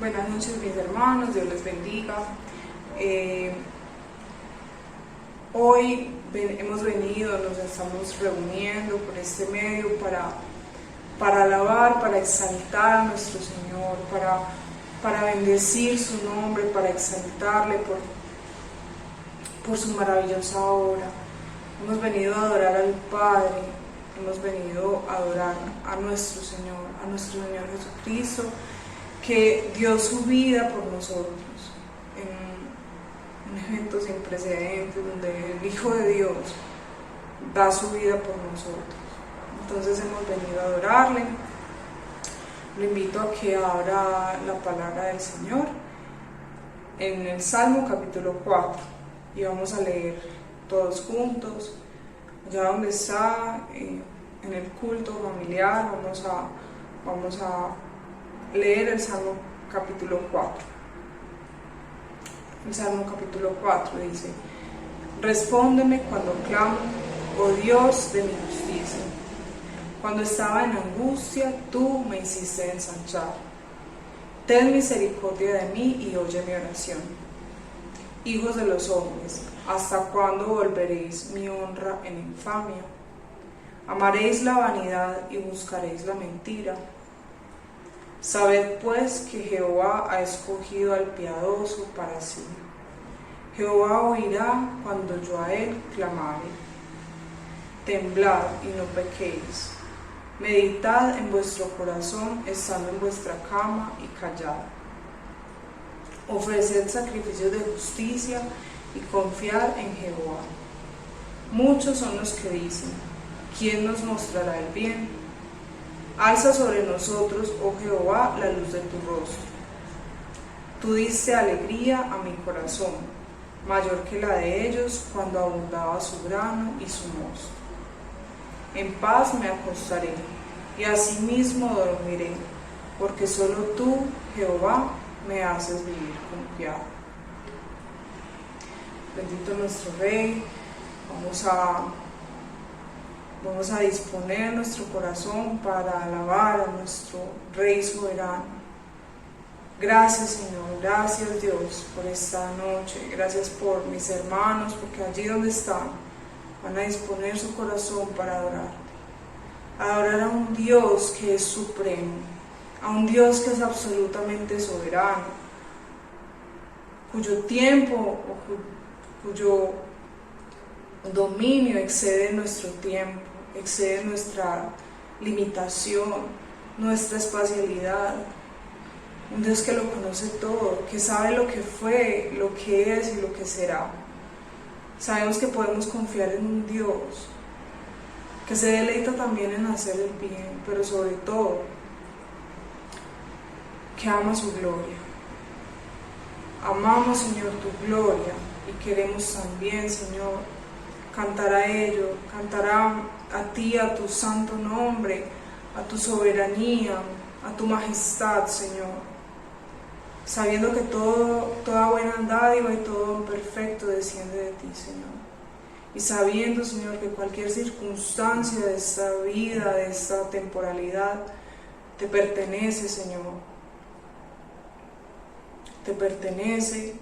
Buenas noches mis hermanos, Dios les bendiga. Hoy hemos venido, nos estamos reuniendo por este medio para alabar, para exaltar a nuestro Señor, para bendecir su nombre, para exaltarle por su maravillosa obra. Hemos venido a adorar al Padre, hemos venido a adorar a nuestro Señor Jesucristo, que dio su vida por nosotros en un evento sin precedentes, donde el Hijo de Dios da su vida por nosotros. Entonces hemos venido a adorarle. Lo invito a que abra la palabra del Señor en el Salmo capítulo 4 y vamos a leer todos juntos. Allá donde está, en el culto familiar, vamos a leer el Salmo capítulo 4. El Salmo capítulo 4 dice: Respóndeme cuando clamo, oh Dios de mi justicia. Cuando estaba en angustia, tú me hiciste ensanchar. Ten misericordia de mí y oye mi oración. Hijos de los hombres, ¿hasta cuándo volveréis mi honra en infamia? Amaréis la vanidad y buscaréis la mentira. Sabed pues que Jehová ha escogido al piadoso para sí. Jehová oirá cuando yo a él clamare. Temblad y no pequéis. Meditad en vuestro corazón estando en vuestra cama y callad. Ofreced sacrificios de justicia y confiad en Jehová. Muchos son los que dicen: ¿quién nos mostrará el bien? Alza sobre nosotros, oh Jehová, la luz de tu rostro. Tú diste alegría a mi corazón, mayor que la de ellos cuando abundaba su grano y su mosto. En paz me acostaré y asimismo dormiré, porque solo tú, Jehová, me haces vivir confiado. Bendito nuestro Rey. Vamos a disponer nuestro corazón para alabar a nuestro Rey soberano. Gracias, Señor, gracias, Dios, por esta noche. Gracias por mis hermanos, porque allí donde están van a disponer su corazón para adorarte. Adorar a un Dios que es supremo, a un Dios que es absolutamente soberano, cuyo tiempo o cuyo dominio excede nuestro tiempo, excede nuestra limitación, nuestra espacialidad. Un Dios que lo conoce todo, que sabe lo que fue, lo que es y lo que será. Sabemos que podemos confiar en un Dios que se deleita también en hacer el bien, pero sobre todo que ama su gloria. Amamos, Señor, tu gloria y queremos también, Señor, cantar a ello, cantar a ti, a tu santo nombre, a tu soberanía, a tu majestad, Señor, sabiendo que toda buena dádiva y todo don perfecto desciende de ti, Señor. Y sabiendo, Señor, que cualquier circunstancia de esta vida, de esta temporalidad, te pertenece, Señor. Te pertenece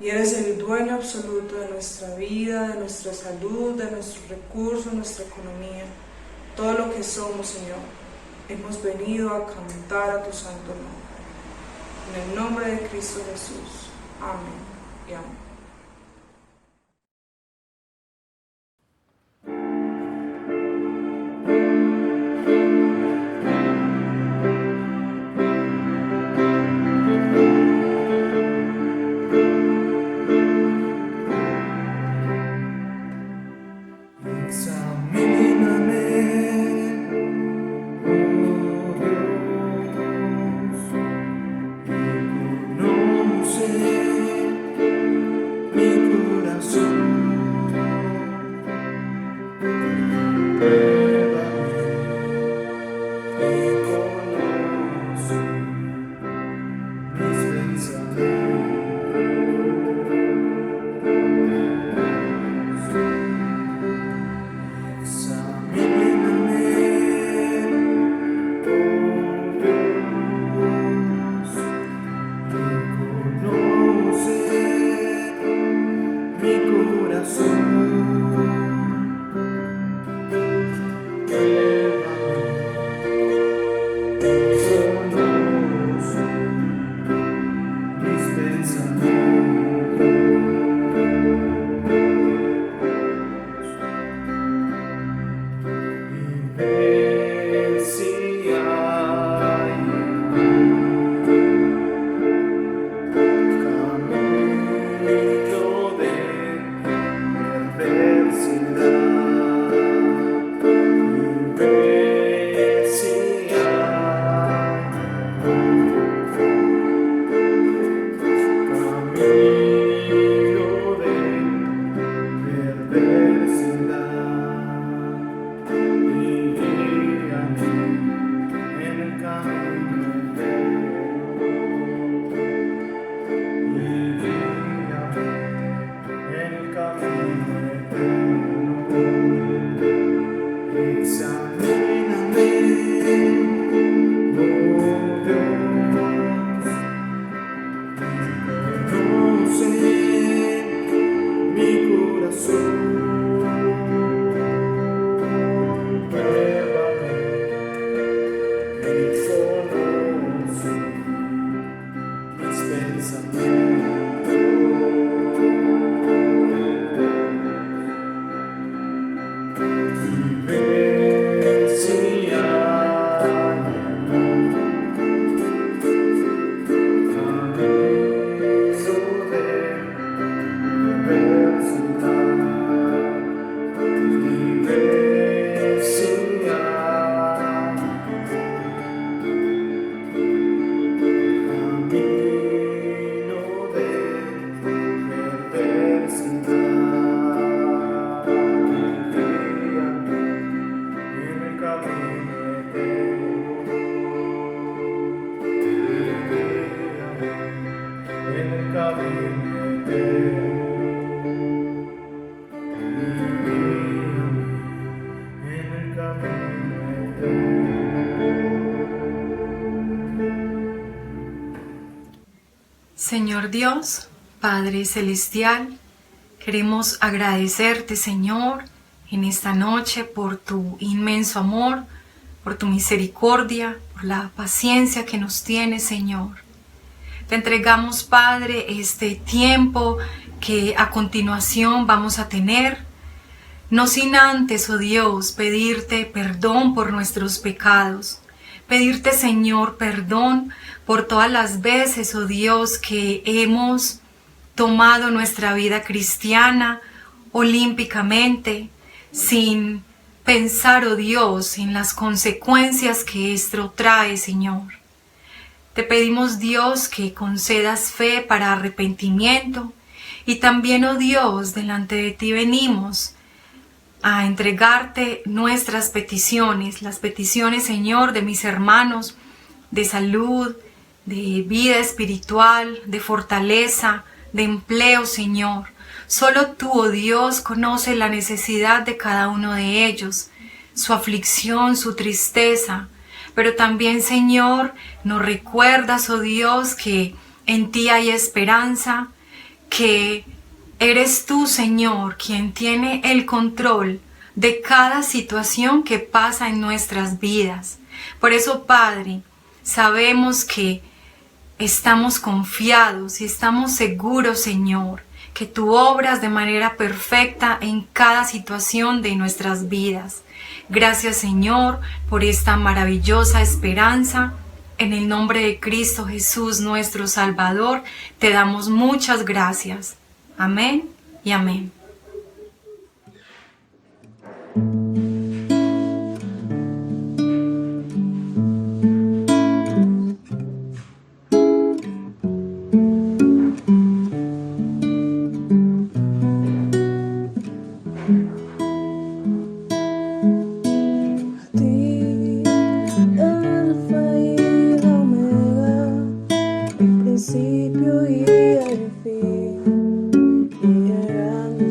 y eres el dueño absoluto de nuestra vida, de nuestra salud, de nuestros recursos, nuestra economía. Todo lo que somos, Señor, hemos venido a cantar a tu santo nombre. En el nombre de Cristo Jesús. Amén y amén. camino eterno, en el camino eterno. Señor Dios, Padre Celestial, queremos agradecerte, Señor, en esta noche por tu inmenso amor, por tu misericordia, por la paciencia que nos tienes, Señor. Te entregamos, Padre, este tiempo que a continuación vamos a tener, no sin antes, oh Dios, pedirte perdón por nuestros pecados. Pedirte, Señor, perdón por todas las veces, oh Dios, que hemos tomado nuestra vida cristiana olímpicamente, sin pensar, oh Dios, en las consecuencias que esto trae, Señor. Te pedimos, Dios, que concedas fe para arrepentimiento y también, oh Dios, delante de ti venimos a entregarte nuestras peticiones, las peticiones, Señor, de mis hermanos, de salud, de vida espiritual, de fortaleza, de empleo, Señor. Solo tú, oh Dios, conoces la necesidad de cada uno de ellos, su aflicción, su tristeza. Pero también, Señor, nos recuerdas, oh Dios, que en ti hay esperanza, que eres tú, Señor, quien tiene el control de cada situación que pasa en nuestras vidas. Por eso, Padre, sabemos que estamos confiados y estamos seguros, Señor, que tú obras de manera perfecta en cada situación de nuestras vidas. Gracias, Señor, por esta maravillosa esperanza. En el nombre de Cristo Jesús, nuestro Salvador, te damos muchas gracias. Amén y amén. Principio y el fin, y llegando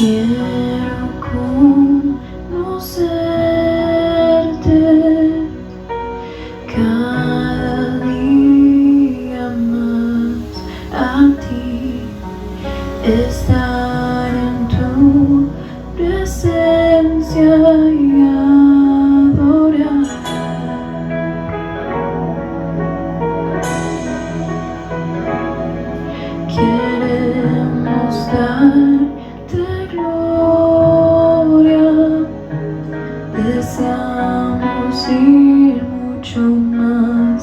Quiero conocerte cada día más, a ti, estar en tu presencia y adorar. Queremos darte gloria, deseamos ir mucho más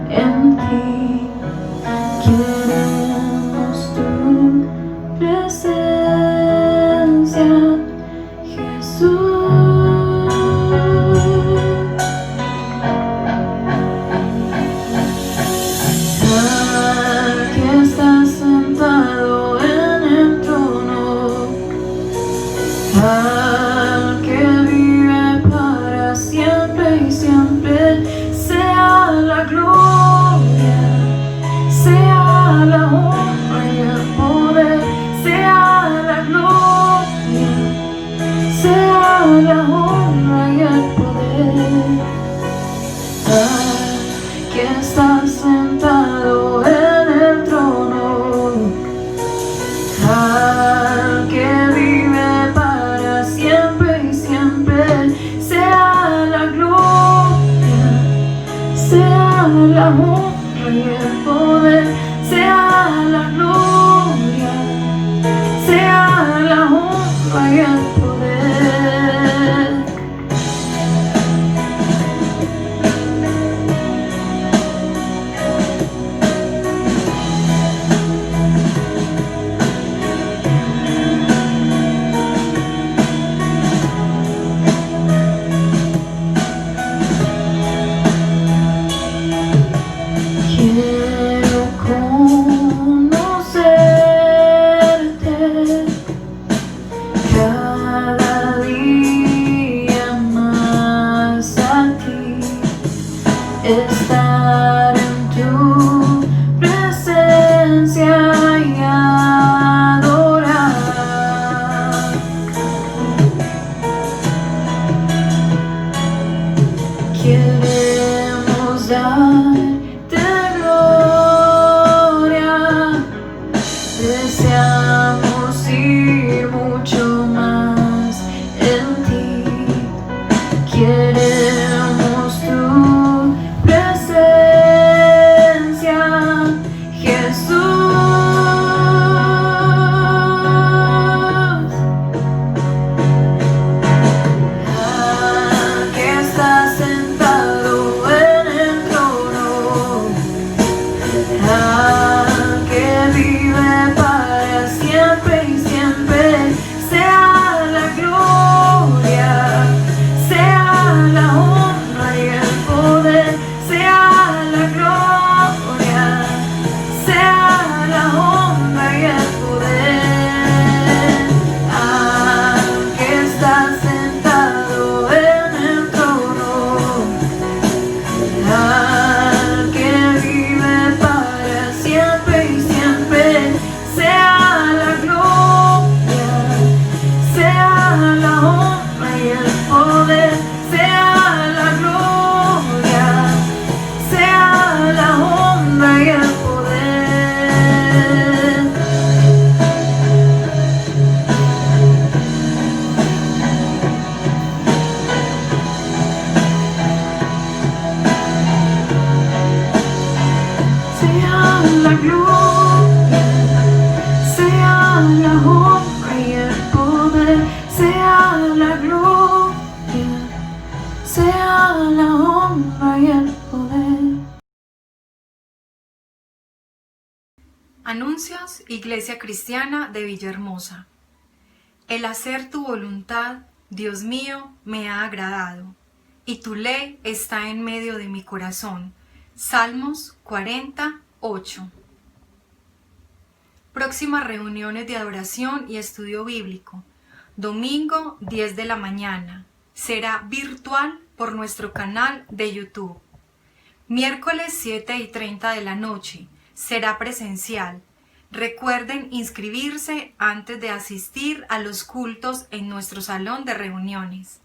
en ti. Queremos tu presencia, Jesús. Al que está sentado en el trono, al que vive para siempre y siempre, sea la gloria, sea la honra y el poder, sea la gloria, sea la honra y el poder. Al que está sentado en el trono, al que vive para siempre y siempre, sea la gloria, sea la honra y el poder, sea la gloria, sea la honra y el poder. Quiero conocerte cada día más, a ti, estar en tu presencia y adorar. Queremos darte gloria, deseamos ir mucho más en ti. Queremos tu presencia, Jesús. Al que está sentado en el trono, al que vive para siempre y siempre, sea la gloria, sea la honra y el poder, sea la gloria, sea la honra y el poder. Al que está sentado en el trono, al que vive para siempre y siempre, sea la gloria, sea la honra y el poder, sea la gloria, sea la honra y el poder. Sea la gloria, sea la honra y el poder, sea la gloria, sea la honra y el poder. Anuncios, Iglesia Cristiana de Villahermosa. El hacer tu voluntad, Dios mío, me ha agradado, y tu ley está en medio de mi corazón. Salmos 48. Próximas reuniones de adoración y estudio bíblico. Domingo 10 de la mañana. Será virtual por nuestro canal de YouTube. Miércoles 7:30 de la noche. Será presencial. Recuerden inscribirse antes de asistir a los cultos en nuestro salón de reuniones,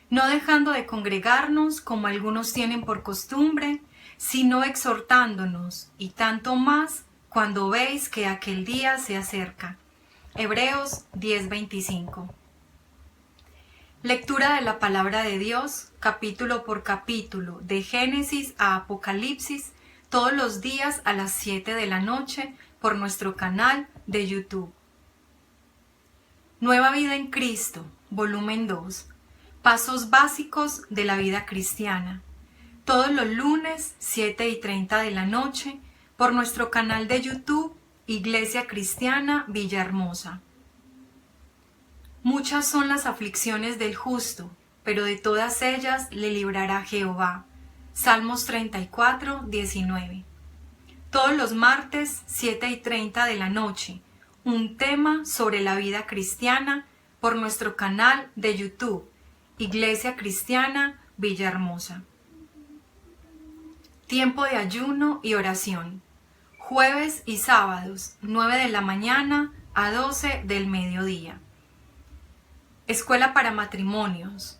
no dejando de congregarnos como algunos tienen por costumbre, sino exhortándonos, y tanto más cuando veis que aquel día se acerca. Hebreos 10:25. Lectura de la palabra de Dios, capítulo por capítulo, de Génesis a Apocalipsis, todos los días a las 7 de la noche, por nuestro canal de YouTube. Nueva vida en Cristo, volumen 2. Pasos básicos de la vida cristiana. Todos los lunes, 7:30 de la noche, por nuestro canal de YouTube, Iglesia Cristiana Villahermosa. Muchas son las aflicciones del justo, pero de todas ellas le librará Jehová. Salmos 34:19. Todos los martes, 7:30 de la noche, un tema sobre la vida cristiana por nuestro canal de YouTube, Iglesia Cristiana Villahermosa. Tiempo de ayuno y oración. Jueves y sábados, 9 de la mañana a 12 del mediodía. Escuela para matrimonios.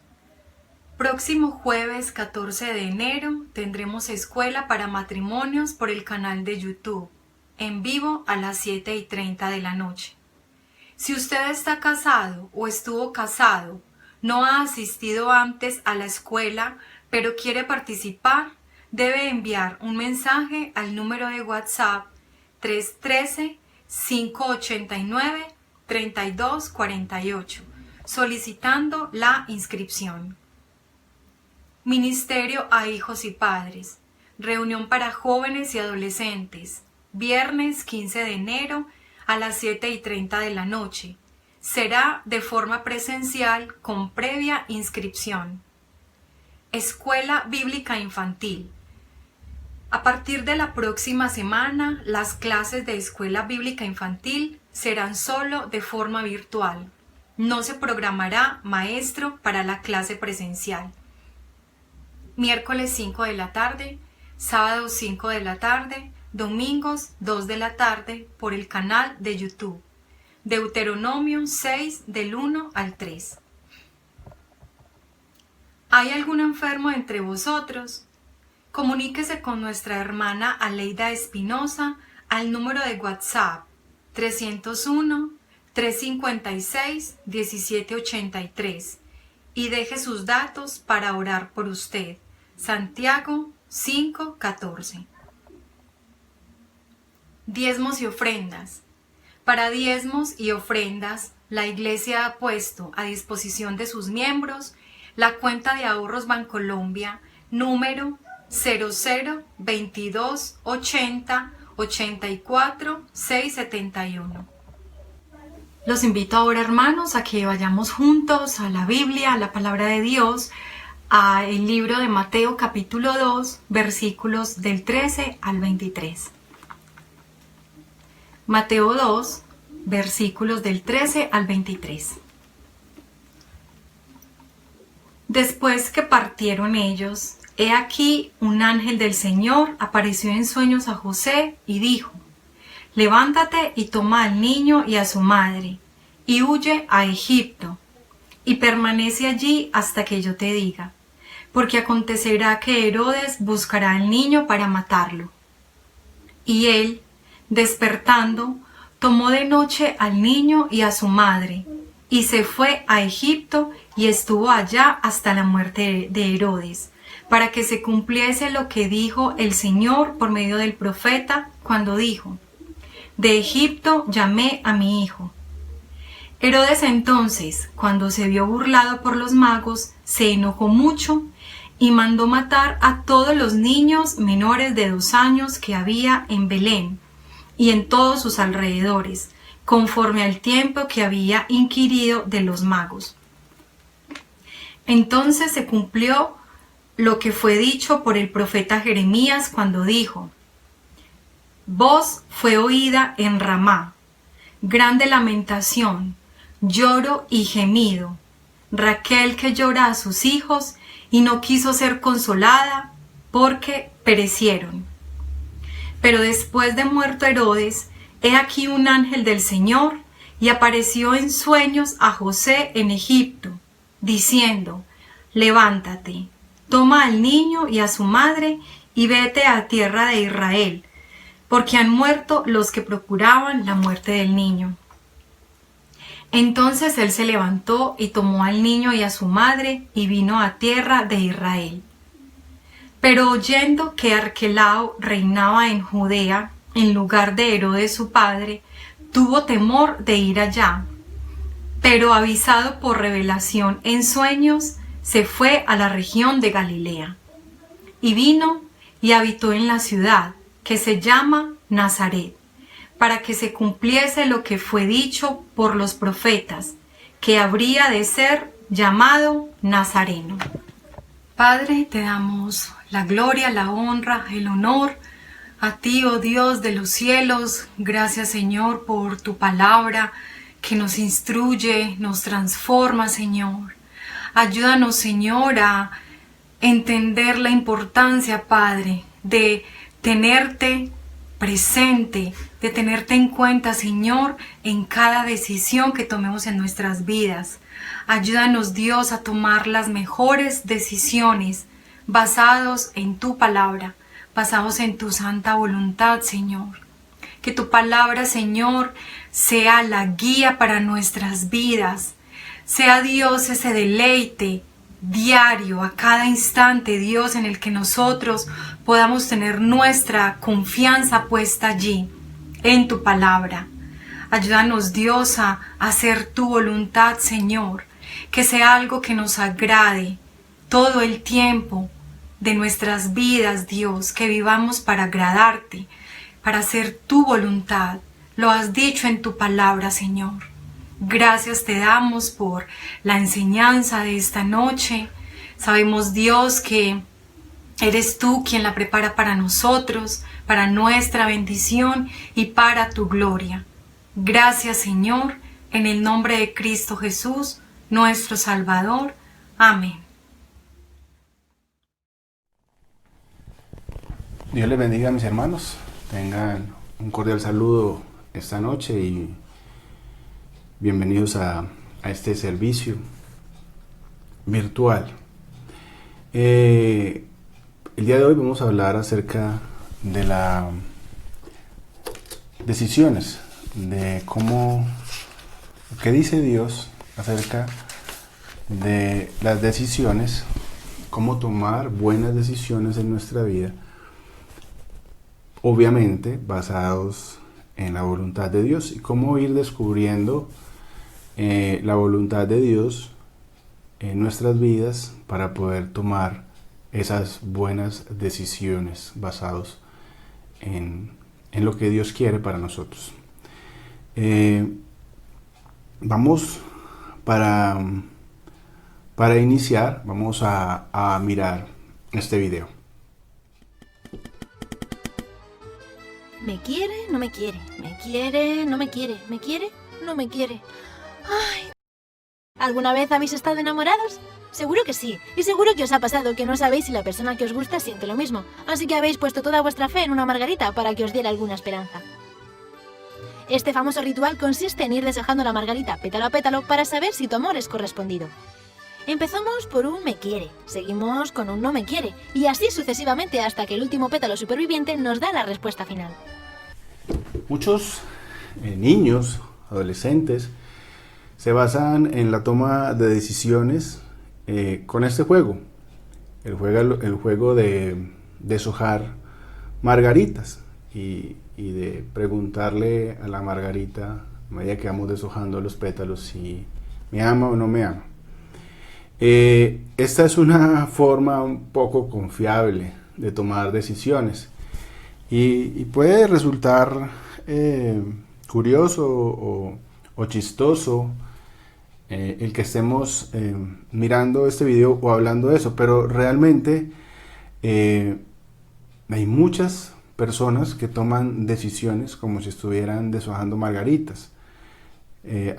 Próximo jueves 14 de enero tendremos escuela para matrimonios por el canal de YouTube, en vivo a las 7:30 de la noche. Si usted está casado o estuvo casado, no ha asistido antes a la escuela, pero quiere participar, debe enviar un mensaje al número de WhatsApp 313-589-3248, solicitando la inscripción. Ministerio a hijos y padres. Reunión para jóvenes y adolescentes. Viernes 15 de enero a las 7:30 de la noche. Será de forma presencial con previa inscripción. Escuela Bíblica Infantil. A partir de la próxima semana, las clases de Escuela Bíblica Infantil serán solo de forma virtual. No se programará maestro para la clase presencial. Miércoles 5 de la tarde, sábado 5 de la tarde, domingos 2 de la tarde por el canal de YouTube. Deuteronomio 6 del 1 al 3. ¿Hay algún enfermo entre vosotros? Comuníquese con nuestra hermana Aleida Espinosa al número de WhatsApp 301-356-1783 y deje sus datos para orar por usted. Santiago 5:14. Diezmos y ofrendas. Para diezmos y ofrendas, la Iglesia ha puesto a disposición de sus miembros la cuenta de ahorros Bancolombia número 00228084-671. Los invito ahora, hermanos, a que vayamos juntos a la Biblia, a la palabra de Dios, a el libro de Mateo capítulo 2, versículos del 13 al 23. Mateo 2, versículos del 13 al 23. Después que partieron ellos, he aquí un ángel del Señor apareció en sueños a José y dijo: Levántate y toma al niño y a su madre, y huye a Egipto, y permanece allí hasta que yo te diga, porque acontecerá que Herodes buscará al niño para matarlo. Y él, despertando, tomó de noche al niño y a su madre, y se fue a Egipto y estuvo allá hasta la muerte de Herodes, para que se cumpliese lo que dijo el Señor por medio del profeta, cuando dijo: De Egipto llamé a mi hijo. Herodes entonces, cuando se vio burlado por los magos, se enojó mucho y mandó matar a todos los niños menores de 2 años que había en Belén y en todos sus alrededores, conforme al tiempo que había inquirido de los magos. Entonces se cumplió lo que fue dicho por el profeta Jeremías cuando dijo: Voz fue oída en Ramá, grande lamentación, lloro y gemido, Raquel que llora a sus hijos y no quiso ser consolada porque perecieron. Pero después de muerto Herodes, He aquí un ángel del Señor, y apareció en sueños a José en Egipto, diciendo: levántate, toma al niño y a su madre, y vete a tierra de Israel, porque han muerto los que procuraban la muerte del niño. Entonces él se levantó y tomó al niño y a su madre, y vino a tierra de Israel. Pero oyendo que Arquelao reinaba en Judea, en lugar de Herodes su padre, tuvo temor de ir allá. Pero avisado por revelación en sueños, se fue a la región de Galilea. Y vino y habitó en la ciudad, que se llama Nazaret, para que se cumpliese lo que fue dicho por los profetas, que habría de ser llamado Nazareno. Padre, te damos la gloria, la honra, el honor a ti, oh Dios de los cielos. Gracias, Señor, por tu palabra que nos instruye, nos transforma, Señor. Ayúdanos, Señor, a entender la importancia, Padre, de tenerte presente, de tenerte en cuenta, Señor, en cada decisión que tomemos en nuestras vidas. Ayúdanos, Dios, a tomar las mejores decisiones basados en tu palabra, basados en tu santa voluntad, Señor. Que tu palabra, Señor, sea la guía para nuestras vidas. Sea, Dios, ese deleite diario, a cada instante, Dios, en el que nosotros podamos tener nuestra confianza puesta allí, en tu palabra. Ayúdanos, Dios, a hacer tu voluntad, Señor. Que sea algo que nos agrade todo el tiempo de nuestras vidas, Dios, que vivamos para agradarte, para hacer tu voluntad. Lo has dicho en tu palabra, Señor. Gracias te damos por la enseñanza de esta noche. Sabemos, Dios, que eres tú quien la prepara para nosotros, para nuestra bendición y para tu gloria. Gracias, Señor, en el nombre de Cristo Jesús, nuestro Salvador. Amén. Dios les bendiga, mis hermanos. Tengan un cordial saludo esta noche y bienvenidos a este servicio virtual. El día de hoy vamos a hablar acerca de las decisiones, de qué dice Dios acerca de las decisiones, cómo tomar buenas decisiones en nuestra vida, obviamente basados en la voluntad de Dios, y cómo ir descubriendo la voluntad de Dios en nuestras vidas para poder tomar esas buenas decisiones basados en lo que Dios quiere para nosotros. Vamos para iniciar, vamos a mirar este video. Me quiere, no me quiere, me quiere, no me quiere, me quiere, no me quiere. Ay. ¿Alguna vez habéis estado enamorados? Seguro que sí, y seguro que os ha pasado que no sabéis si la persona que os gusta siente lo mismo, así que habéis puesto toda vuestra fe en una margarita para que os diera alguna esperanza. Este famoso ritual consiste en ir deshojando la margarita pétalo a pétalo para saber si tu amor es correspondido. Empezamos por un me quiere, seguimos con un no me quiere, y así sucesivamente hasta que el último pétalo superviviente nos da la respuesta final. Muchos niños, adolescentes, se basan en la toma de decisiones con este juego, el juego de deshojar margaritas y de preguntarle a la margarita, a medida que vamos deshojando los pétalos, si me ama o no me ama. Esta es una forma un poco confiable de tomar decisiones y puede resultar curioso o chistoso el que estemos mirando este video o hablando de eso, pero realmente hay muchas personas que toman decisiones como si estuvieran deshojando margaritas.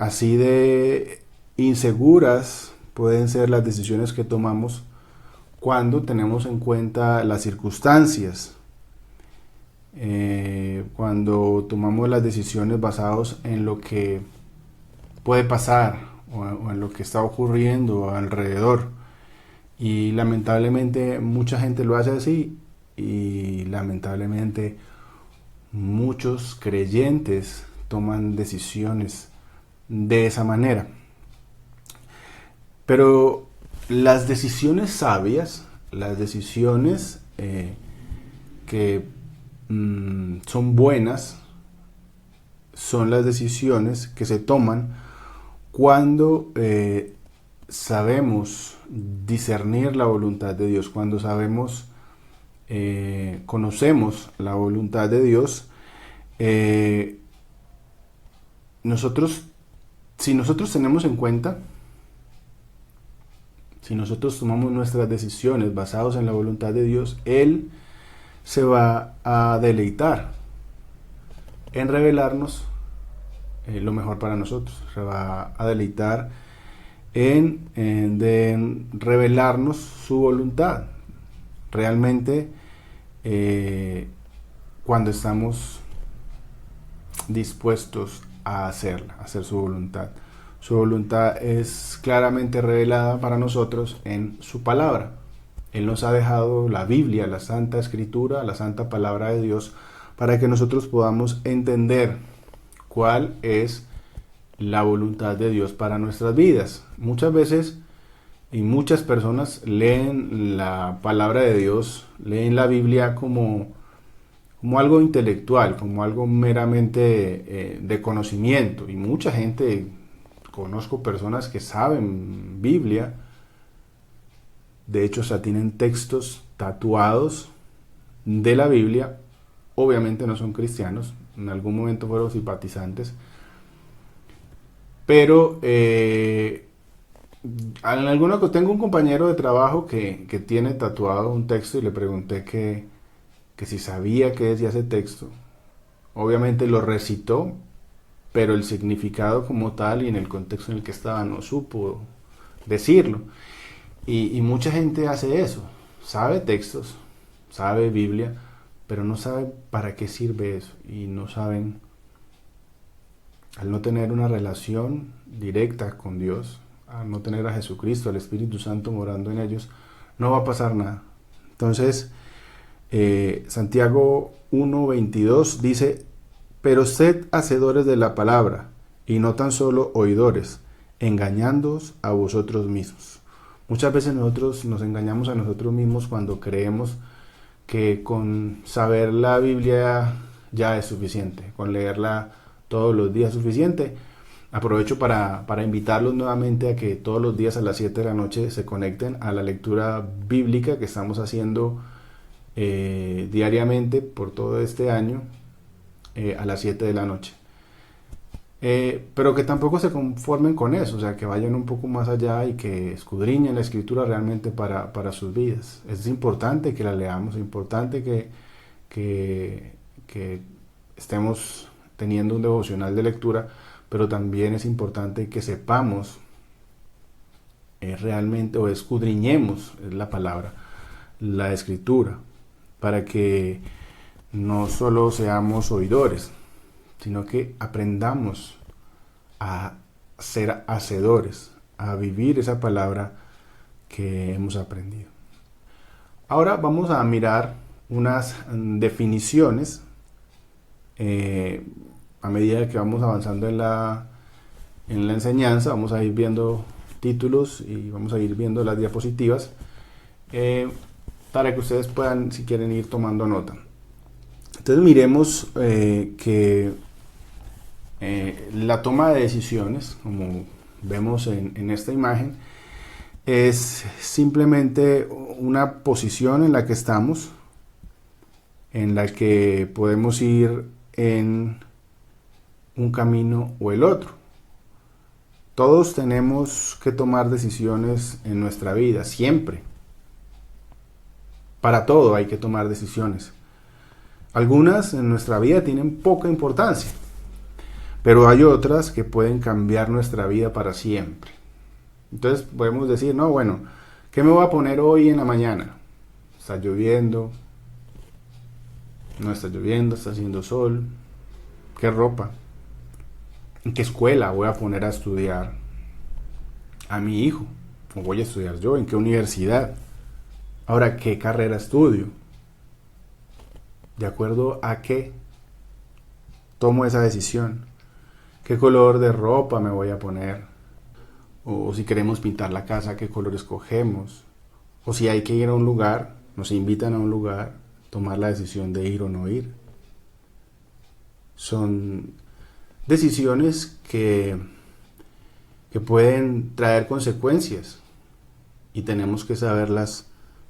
Así de inseguras pueden ser las decisiones que tomamos cuando tenemos en cuenta las circunstancias cuando tomamos las decisiones basadas en lo que puede pasar o en lo que está ocurriendo alrededor. Y lamentablemente mucha gente lo hace así, y lamentablemente muchos creyentes toman decisiones de esa manera. Pero las decisiones sabias, las decisiones que son buenas, son las decisiones que se toman cuando sabemos discernir la voluntad de Dios, cuando sabemos, conocemos la voluntad de Dios. Si nosotros tenemos en cuenta, si nosotros tomamos nuestras decisiones basadas en la voluntad de Dios, Él se va a deleitar en revelarnos lo mejor para nosotros. Se va a deleitar en revelarnos su voluntad. Realmente, cuando estamos dispuestos a hacerla, a hacer su voluntad. Su voluntad es claramente revelada para nosotros en su palabra. Él nos ha dejado la Biblia, la Santa Escritura, la Santa Palabra de Dios, para que nosotros podamos entender cuál es la voluntad de Dios para nuestras vidas. Muchas veces y muchas personas leen la palabra de Dios, leen la Biblia como algo intelectual, como algo meramente de conocimiento. Y mucha gente, conozco personas que saben Biblia, de hecho ya tienen textos tatuados de la Biblia. Obviamente no son cristianos, en algún momento fueron simpatizantes, pero tengo un compañero de trabajo que tiene tatuado un texto, y le pregunté que si sabía qué decía ese texto. Obviamente lo recitó, pero el significado como tal y en el contexto en el que estaba no supo decirlo. Y mucha gente hace eso, sabe textos, sabe Biblia, pero no sabe para qué sirve eso, y no saben, al no tener una relación directa con Dios, al no tener a Jesucristo, al Espíritu Santo morando en ellos, no va a pasar nada. Entonces, Santiago 1:22 dice: pero sed hacedores de la palabra, y no tan solo oidores, engañándoos a vosotros mismos. Muchas veces nosotros nos engañamos a nosotros mismos cuando creemos que con saber la Biblia ya es suficiente, con leerla todos los días es suficiente. Aprovecho para invitarlos nuevamente a que todos los días a las 7 de la noche se conecten a la lectura bíblica que estamos haciendo diariamente por todo este año, a las 7 de la noche. Pero que tampoco se conformen con eso, o sea, que vayan un poco más allá y que escudriñen la Escritura realmente para sus vidas. Es importante que la leamos, es importante que estemos teniendo un devocional de lectura, pero también es importante que sepamos realmente, o escudriñemos, es la palabra, la Escritura, para que no solo seamos oidores, sino que aprendamos a ser hacedores, a vivir esa palabra que hemos aprendido. Ahora vamos a mirar unas definiciones a medida que vamos avanzando en la enseñanza. Vamos a ir viendo títulos y vamos a ir viendo las diapositivas para que ustedes puedan, si quieren, ir tomando nota. Entonces miremos que la toma de decisiones, como vemos en esta imagen, es simplemente una posición en la que estamos, en la que podemos ir en un camino o el otro. Todos tenemos que tomar decisiones en nuestra vida, siempre. Para todo hay que tomar decisiones. Algunas en nuestra vida tienen poca importancia, pero hay otras que pueden cambiar nuestra vida para siempre. Entonces podemos decir, no, bueno, ¿qué me voy a poner hoy en la mañana? Está lloviendo, No está lloviendo, está haciendo sol. ¿Qué ropa? ¿En qué escuela voy a poner a estudiar a mi hijo? ¿O voy a estudiar yo? ¿En qué universidad? Ahora, ¿qué carrera estudio? ¿De acuerdo a qué tomo esa decisión? ¿Qué color de ropa me voy a poner? O si queremos pintar la casa, ¿qué color escogemos? O si hay que ir a un lugar, nos invitan a un lugar, tomar la decisión de ir o no ir. Son decisiones que pueden traer consecuencias y tenemos que saberlas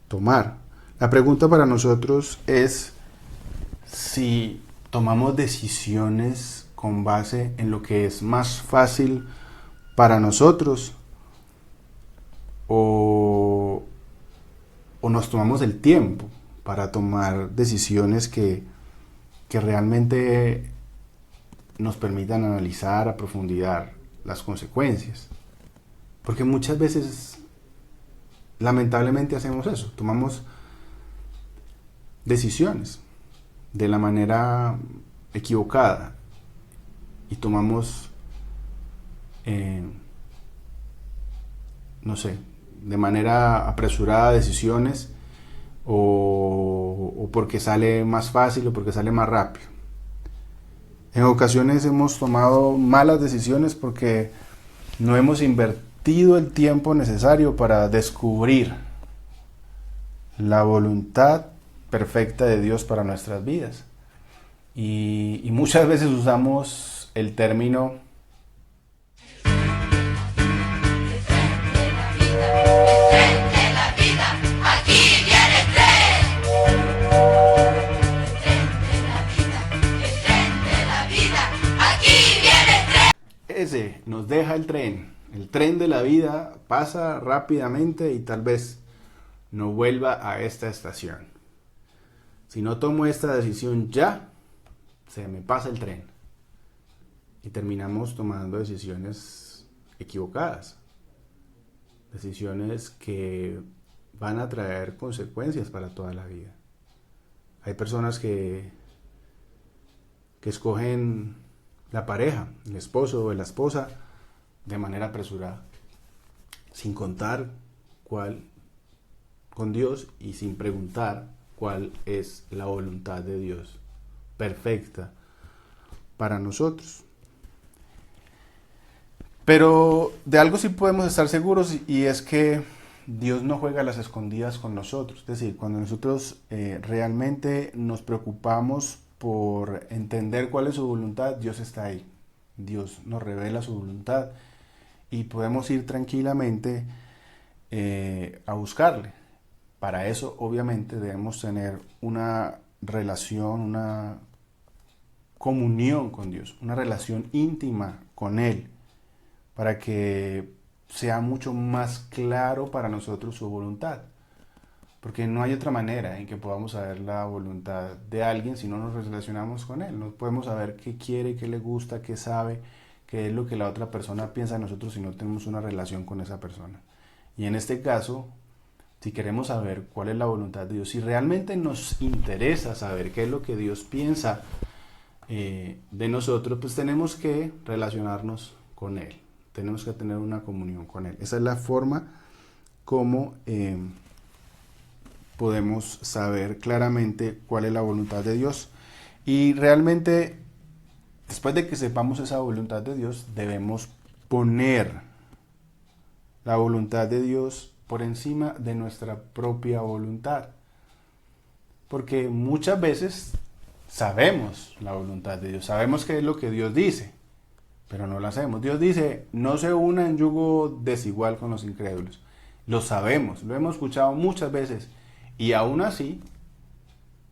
tomar. La pregunta para nosotros es si tomamos decisiones con base en lo que es más fácil para nosotros o nos tomamos el tiempo para tomar decisiones que realmente nos permitan analizar a profundidad las consecuencias. Porque muchas veces, lamentablemente, hacemos eso, tomamos decisiones de la manera equivocada y tomamos, no sé, de manera apresurada decisiones o porque sale más fácil o porque sale más rápido. En ocasiones hemos tomado malas decisiones porque no hemos invertido el tiempo necesario para descubrir la voluntad perfecta de Dios para nuestras vidas. Y muchas veces usamos el término ese nos deja el tren de la vida pasa rápidamente y tal vez no vuelva a esta estación. Si no tomo esta decisión ya, se me pasa el tren y terminamos tomando decisiones equivocadas, decisiones que van a traer consecuencias para toda la vida. Hay personas que escogen la pareja, el esposo o la esposa, de manera apresurada, sin contar con Dios y sin preguntar cuál es la voluntad de Dios perfecta para nosotros. Pero de algo sí podemos estar seguros y es que Dios no juega a las escondidas con nosotros. Es decir, cuando nosotros realmente nos preocupamos por entender cuál es su voluntad, Dios está ahí. Dios nos revela su voluntad y podemos ir tranquilamente a buscarle. Para eso, obviamente, debemos tener una relación, una comunión con Dios, una relación íntima con Él, para que sea mucho más claro para nosotros su voluntad. Porque no hay otra manera en que podamos saber la voluntad de alguien si no nos relacionamos con él. No podemos saber qué quiere, qué le gusta, qué sabe, qué es lo que la otra persona piensa de nosotros si no tenemos una relación con esa persona. Y en este caso, si queremos saber cuál es la voluntad de Dios, si realmente nos interesa saber qué es lo que Dios piensa de nosotros, pues tenemos que relacionarnos con Él. Tenemos que tener una comunión con Él. Esa es la forma como podemos saber claramente cuál es la voluntad de Dios. Y realmente, después de que sepamos esa voluntad de Dios, debemos poner la voluntad de Dios por encima de nuestra propia voluntad. Porque muchas veces sabemos la voluntad de Dios, sabemos qué es lo que Dios dice, pero no lo hacemos. Dios dice, no se una en yugo desigual con los incrédulos. Lo sabemos, lo hemos escuchado muchas veces. Y aún así,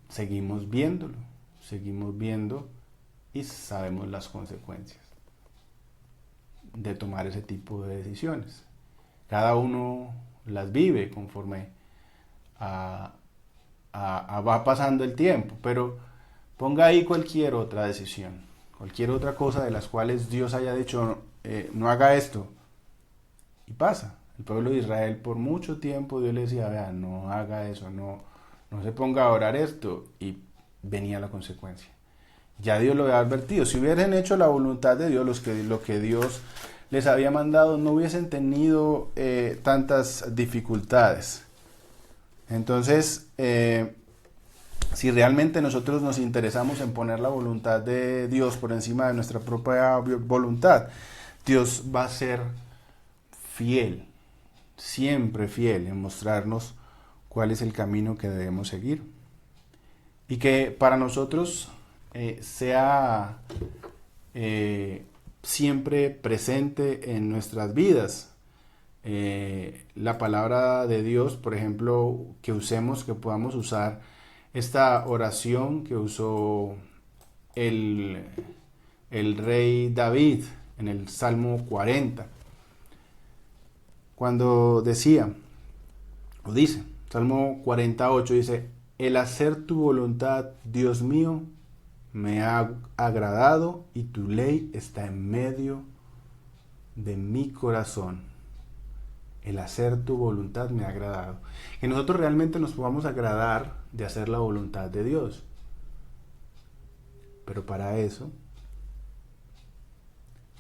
seguimos viéndolo, seguimos viendo y sabemos las consecuencias de tomar ese tipo de decisiones. Cada uno las vive conforme va pasando el tiempo, pero ponga ahí cualquier otra decisión, cualquier otra cosa de las cuales Dios haya dicho, no haga esto, y pasa. El pueblo de Israel por mucho tiempo Dios le decía, vea, no haga eso, no se ponga a orar esto, y venía la consecuencia. Ya Dios lo había advertido. Si hubieran hecho la voluntad de Dios, lo que Dios les había mandado, no hubiesen tenido tantas dificultades. Entonces, si realmente nosotros nos interesamos en poner la voluntad de Dios por encima de nuestra propia voluntad, Dios va a ser fiel, siempre fiel en mostrarnos cuál es el camino que debemos seguir. Y que para nosotros sea siempre presente en nuestras vidas. La palabra de Dios, por ejemplo, que podamos usar esta oración que usó el rey David en el Salmo 40, cuando decía, o dice, Salmo 48 dice: el hacer tu voluntad, Dios mío, me ha agradado, y tu ley está en medio de mi corazón. El hacer tu voluntad me ha agradado. Que nosotros realmente nos podamos agradar de hacer la voluntad de Dios. Pero para eso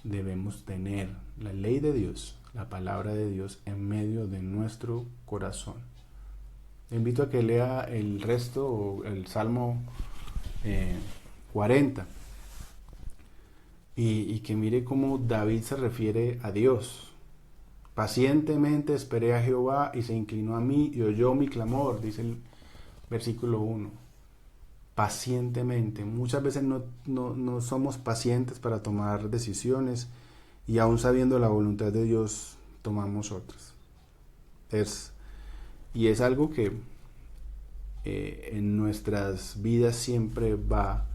debemos tener la ley de Dios, la palabra de Dios en medio de nuestro corazón. Le invito a que lea el resto, o el Salmo 40, y que mire cómo David se refiere a Dios. Pacientemente esperé a Jehová, y se inclinó a mí y oyó mi clamor, dice el versículo 1. Pacientemente. Muchas veces no somos pacientes para tomar decisiones, y aún sabiendo la voluntad de Dios, tomamos otras. Y es algo que en nuestras vidas siempre va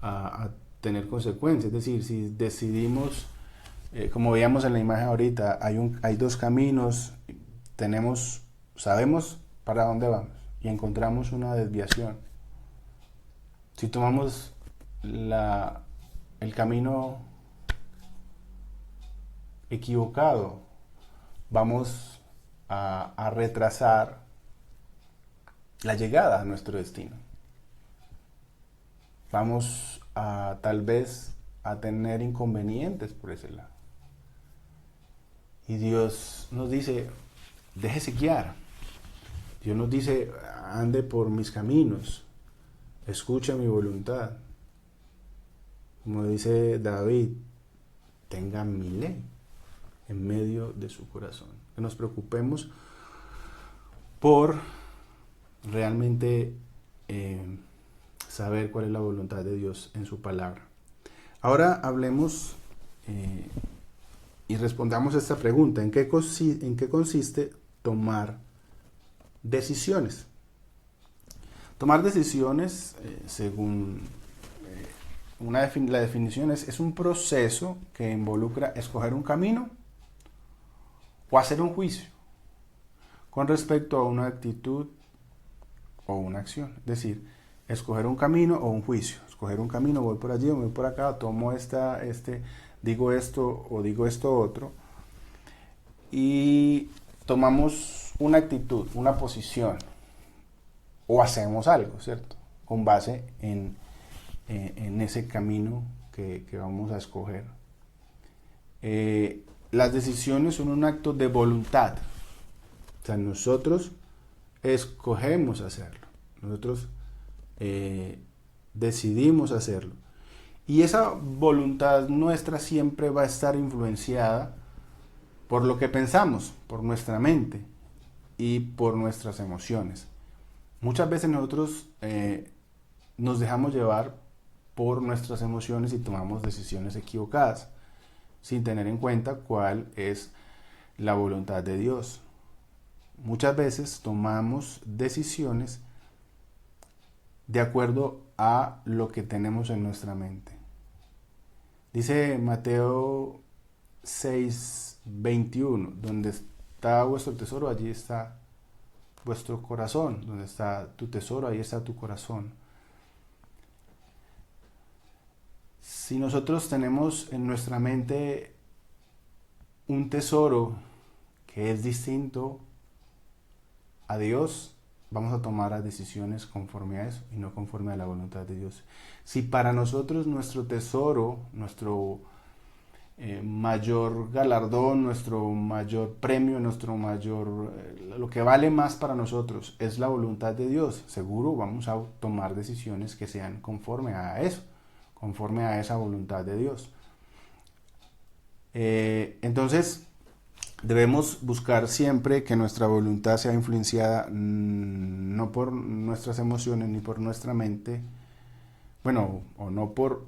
a tener consecuencias. Es decir, si decidimos, como veíamos en la imagen ahorita, hay dos caminos, sabemos para dónde vamos y encontramos una desviación. Si tomamos el camino equivocado, vamos a retrasar la llegada a nuestro destino. Vamos tal vez a tener inconvenientes por ese lado. Y Dios nos dice, déjese guiar. Dios nos dice, ande por mis caminos, escucha mi voluntad. Como dice David, tenga mi ley en medio de su corazón. Que nos preocupemos por realmente saber cuál es la voluntad de Dios en su palabra. Ahora hablemos y respondamos esta pregunta: ¿en qué consiste tomar decisiones? Tomar decisiones, según la definición, es un proceso que involucra escoger un camino o hacer un juicio con respecto a una actitud o una acción. Es decir, escoger un camino o un juicio. Escoger un camino, voy por allí o voy por acá, tomo digo esto o digo esto otro. Y tomamos una actitud, una posición, o hacemos algo, ¿cierto? Con base en ese camino que vamos a escoger. Las decisiones son un acto de voluntad. O sea, nosotros escogemos hacerlo. Nosotros decidimos hacerlo. Y esa voluntad nuestra siempre va a estar influenciada por lo que pensamos, por nuestra mente y por nuestras emociones. Muchas veces nosotros nos dejamos llevar por nuestras emociones y tomamos decisiones equivocadas, sin tener en cuenta cuál es la voluntad de Dios. Muchas veces tomamos decisiones de acuerdo a lo que tenemos en nuestra mente. Dice Mateo 6:21, donde está vuestro tesoro, allí está vuestro corazón. Donde está tu tesoro, ahí está tu corazón. Si nosotros tenemos en nuestra mente un tesoro que es distinto a Dios, vamos a tomar las decisiones conforme a eso y no conforme a la voluntad de Dios. Si para nosotros nuestro tesoro, nuestro mayor galardón, nuestro mayor premio, lo que vale más para nosotros es la voluntad de Dios, seguro vamos a tomar decisiones que sean conforme a eso, conforme a esa voluntad de Dios. Entonces, debemos buscar siempre que nuestra voluntad sea influenciada no por nuestras emociones ni por nuestra mente, o no por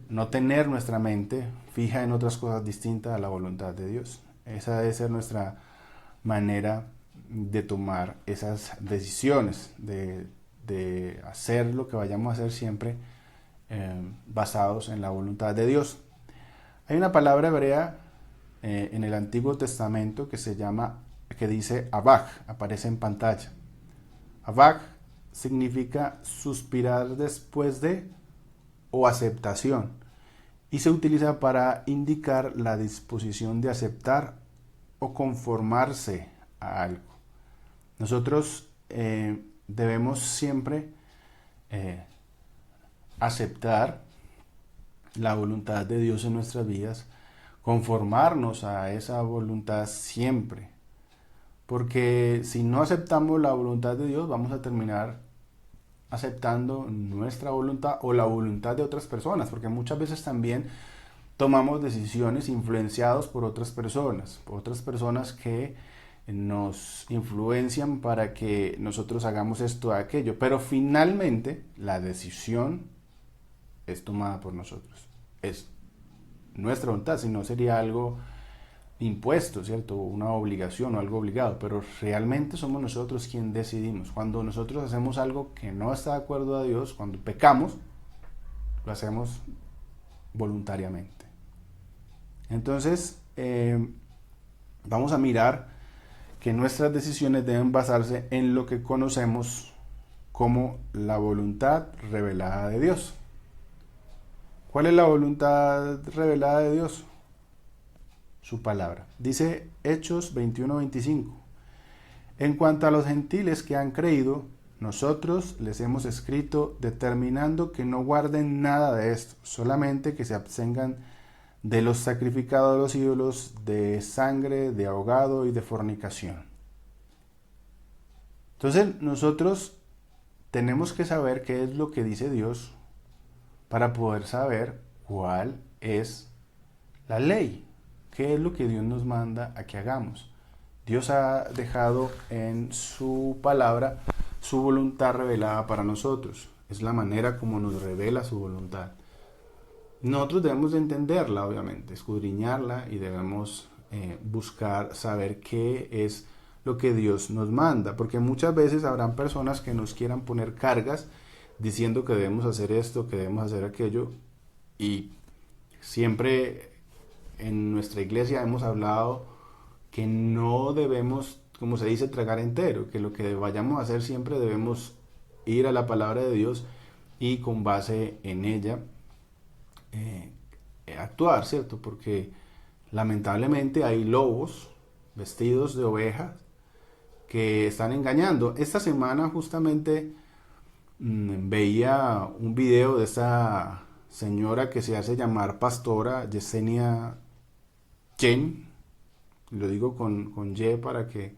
no tener nuestra mente fija en otras cosas distintas a la voluntad de Dios. Esa debe ser nuestra manera de tomar esas decisiones, de hacer lo que vayamos a hacer siempre basados en la voluntad de Dios. Hay una palabra hebrea en el Antiguo Testamento que dice Abaj, aparece en pantalla. Abaj significa suspirar después de o aceptación y se utiliza para indicar la disposición de aceptar o conformarse a algo. Nosotros debemos siempre aceptar la voluntad de Dios en nuestras vidas, conformarnos a esa voluntad siempre, porque si no aceptamos la voluntad de Dios vamos a terminar aceptando nuestra voluntad o la voluntad de otras personas, porque muchas veces también tomamos decisiones influenciados por otras personas que nos influencian para que nosotros hagamos esto o aquello, pero finalmente la decisión es tomada por nosotros, es nuestra voluntad, si no sería algo impuesto, ¿cierto? Una obligación o algo obligado, pero realmente somos nosotros quienes decidimos. Cuando nosotros hacemos algo que no está de acuerdo a Dios, cuando pecamos, lo hacemos voluntariamente. Entonces, vamos a mirar que nuestras decisiones deben basarse en lo que conocemos como la voluntad revelada de Dios. ¿Cuál es la voluntad revelada de Dios? Su palabra. Dice Hechos 21:25. En cuanto a los gentiles que han creído, nosotros les hemos escrito determinando que no guarden nada de esto, solamente que se abstengan de los sacrificados a los ídolos, de sangre, de ahogado y de fornicación. Entonces nosotros tenemos que saber qué es lo que dice Dios para poder saber cuál es la ley. ¿Qué es lo que Dios nos manda a que hagamos? Dios ha dejado en su palabra su voluntad revelada para nosotros. Es la manera como nos revela su voluntad. Nosotros debemos de entenderla, obviamente, escudriñarla y debemos buscar saber qué es lo que Dios nos manda. Porque muchas veces habrán personas que nos quieran poner cargas diciendo que debemos hacer esto, que debemos hacer aquello. Y siempre en nuestra iglesia hemos hablado que no debemos, como se dice, tragar entero, que lo que vayamos a hacer siempre debemos ir a la palabra de Dios y con base en ella actuar, ¿cierto? Porque lamentablemente hay lobos vestidos de ovejas que están engañando. Esta semana justamente veía un video de esta señora que se hace llamar pastora, Yesenia Chen, lo digo con Y para que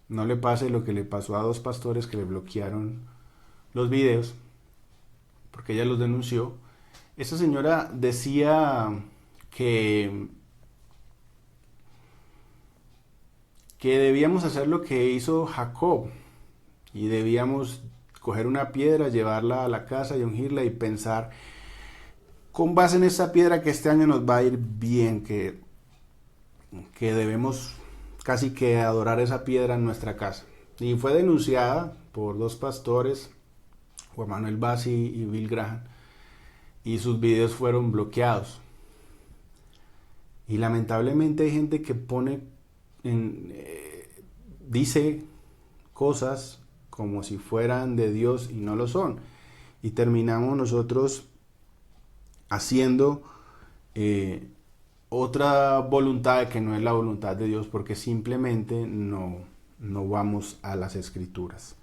no le pase lo que le pasó a dos pastores que le bloquearon los videos, porque ella los denunció. Esta señora decía que debíamos hacer lo que hizo Jacob y debíamos coger una piedra, llevarla a la casa y ungirla y pensar con base en esa piedra que este año nos va a ir bien, que debemos casi que adorar esa piedra en nuestra casa. Y fue denunciada por dos pastores, Juan Manuel Bassi y Bill Graham, y sus videos fueron bloqueados. Y lamentablemente hay gente que dice cosas como si fueran de Dios y no lo son. Y terminamos nosotros haciendo otra voluntad que no es la voluntad de Dios, porque simplemente no no vamos a las Escrituras.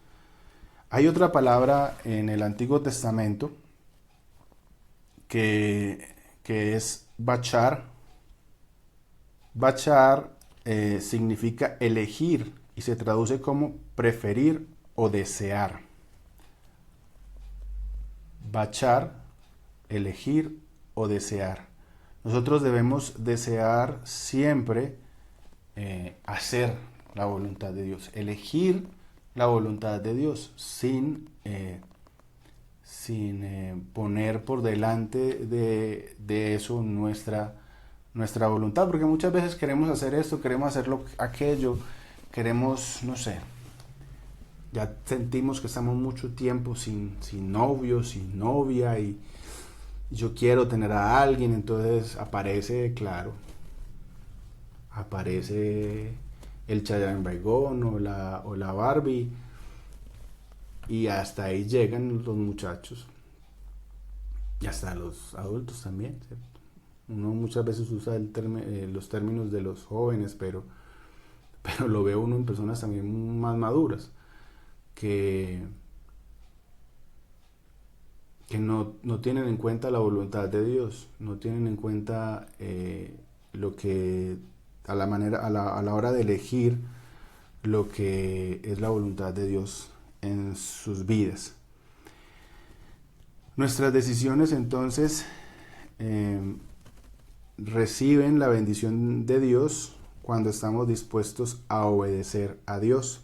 Hay otra palabra en el Antiguo Testamento que es bachar. Bachar significa elegir y se traduce como preferir o desear. Bachar, elegir o desear. Nosotros debemos desear siempre hacer la voluntad de Dios, elegir la voluntad de Dios sin poner por delante de eso nuestra voluntad, porque muchas veces queremos hacer esto, queremos hacerlo aquello, queremos, no sé, ya sentimos que estamos mucho tiempo sin novio, sin novia, y yo quiero tener a alguien, entonces aparece el Chayanne Baigón o la Barbie, y hasta ahí llegan los muchachos y hasta los adultos también, ¿cierto? Uno muchas veces usa los términos de los jóvenes, pero lo ve uno en personas también más maduras que no tienen en cuenta la voluntad de Dios, no tienen en cuenta lo que a la hora de elegir lo que es la voluntad de Dios en sus vidas. Nuestras decisiones entonces reciben la bendición de Dios cuando estamos dispuestos a obedecer a Dios.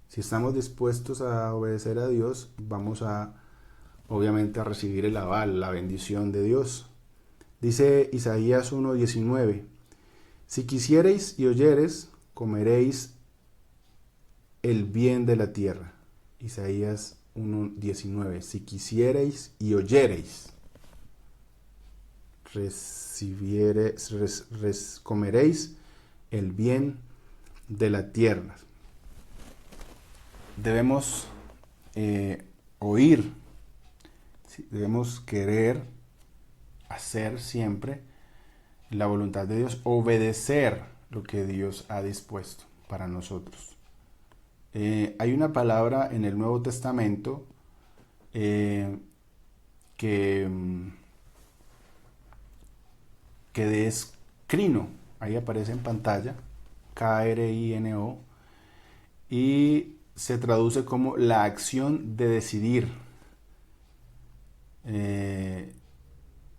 Si estamos dispuestos a obedecer a Dios, vamos obviamente a recibir el aval, la bendición de Dios. Dice Isaías 1:19: si quisiereis y oyereis, comeréis el bien de la tierra. Isaías 1:19: si quisiereis y oyereis, comeréis el bien de la tierra. Debemos oír, debemos querer hacer siempre la voluntad de Dios, obedecer lo que Dios ha dispuesto para nosotros. Hay una palabra en el Nuevo Testamento que es crino, ahí aparece en pantalla, Krino, y se traduce como la acción de decidir.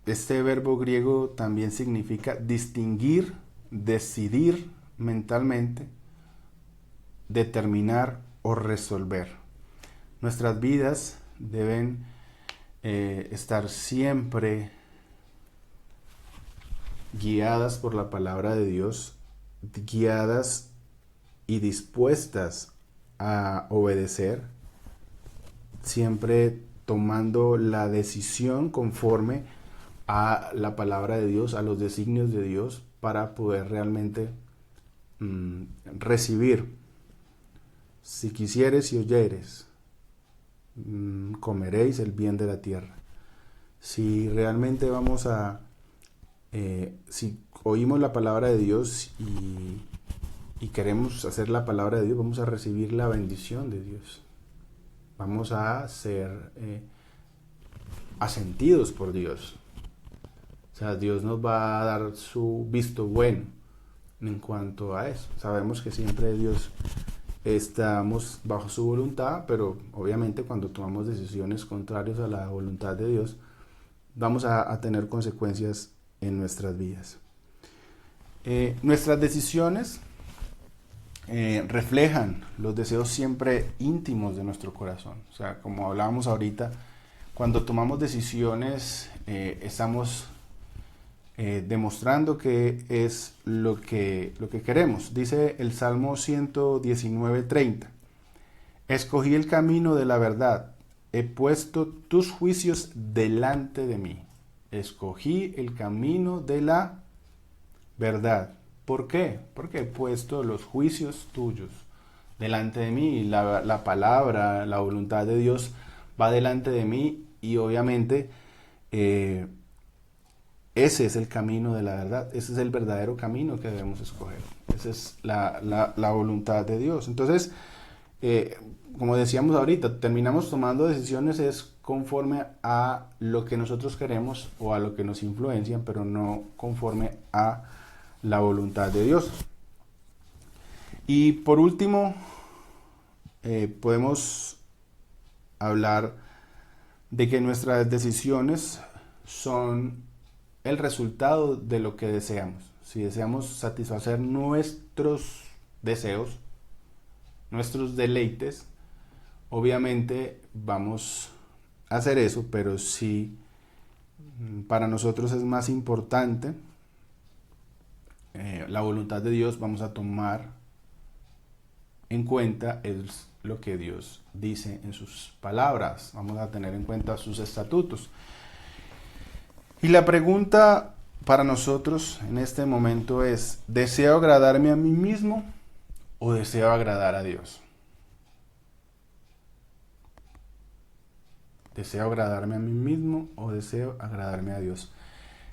Este verbo griego también significa distinguir, decidir mentalmente, determinar o resolver. Nuestras vidas deben estar siempre guiadas por la palabra de Dios, guiadas y dispuestas a obedecer, siempre tomando la decisión conforme a la palabra de Dios, a los designios de Dios, para poder realmente recibir. Si quisieres y oyeres, comeréis el bien de la tierra. Si realmente vamos si oímos la palabra de Dios y queremos hacer la palabra de Dios, vamos a recibir la bendición de Dios. Vamos a ser asentidos por Dios. O sea, Dios nos va a dar su visto bueno en cuanto a eso. Sabemos que siempre Dios estamos bajo su voluntad, pero obviamente cuando tomamos decisiones contrarias a la voluntad de Dios, vamos a tener consecuencias en nuestras vidas. Nuestras decisiones reflejan los deseos siempre íntimos de nuestro corazón. O sea, como hablábamos ahorita, cuando tomamos decisiones estamos demostrando que es lo que queremos. Dice el Salmo 119:30: escogí el camino de la verdad, he puesto tus juicios delante de mí. Escogí el camino de la verdad. ¿Por qué? Porque he puesto los juicios tuyos delante de mí, y la palabra, la voluntad de Dios va delante de mí, y obviamente ese es el camino de la verdad, ese es el verdadero camino que debemos escoger, esa es la voluntad de Dios. Entonces, como decíamos ahorita, terminamos tomando decisiones es conforme a lo que nosotros queremos o a lo que nos influencian, pero no conforme a la voluntad de Dios. Y por último, podemos hablar de que nuestras decisiones son el resultado de lo que deseamos. Si deseamos satisfacer nuestros deseos, nuestros deleites, obviamente vamos a hacer eso, pero si para nosotros es más importante la voluntad de Dios, vamos a tomar en cuenta es lo que Dios dice en sus palabras, vamos a tener en cuenta sus estatutos. Y la pregunta para nosotros en este momento es, ¿deseo agradarme a mí mismo o deseo agradar a Dios? ¿Deseo agradarme a mí mismo o deseo agradarme a Dios?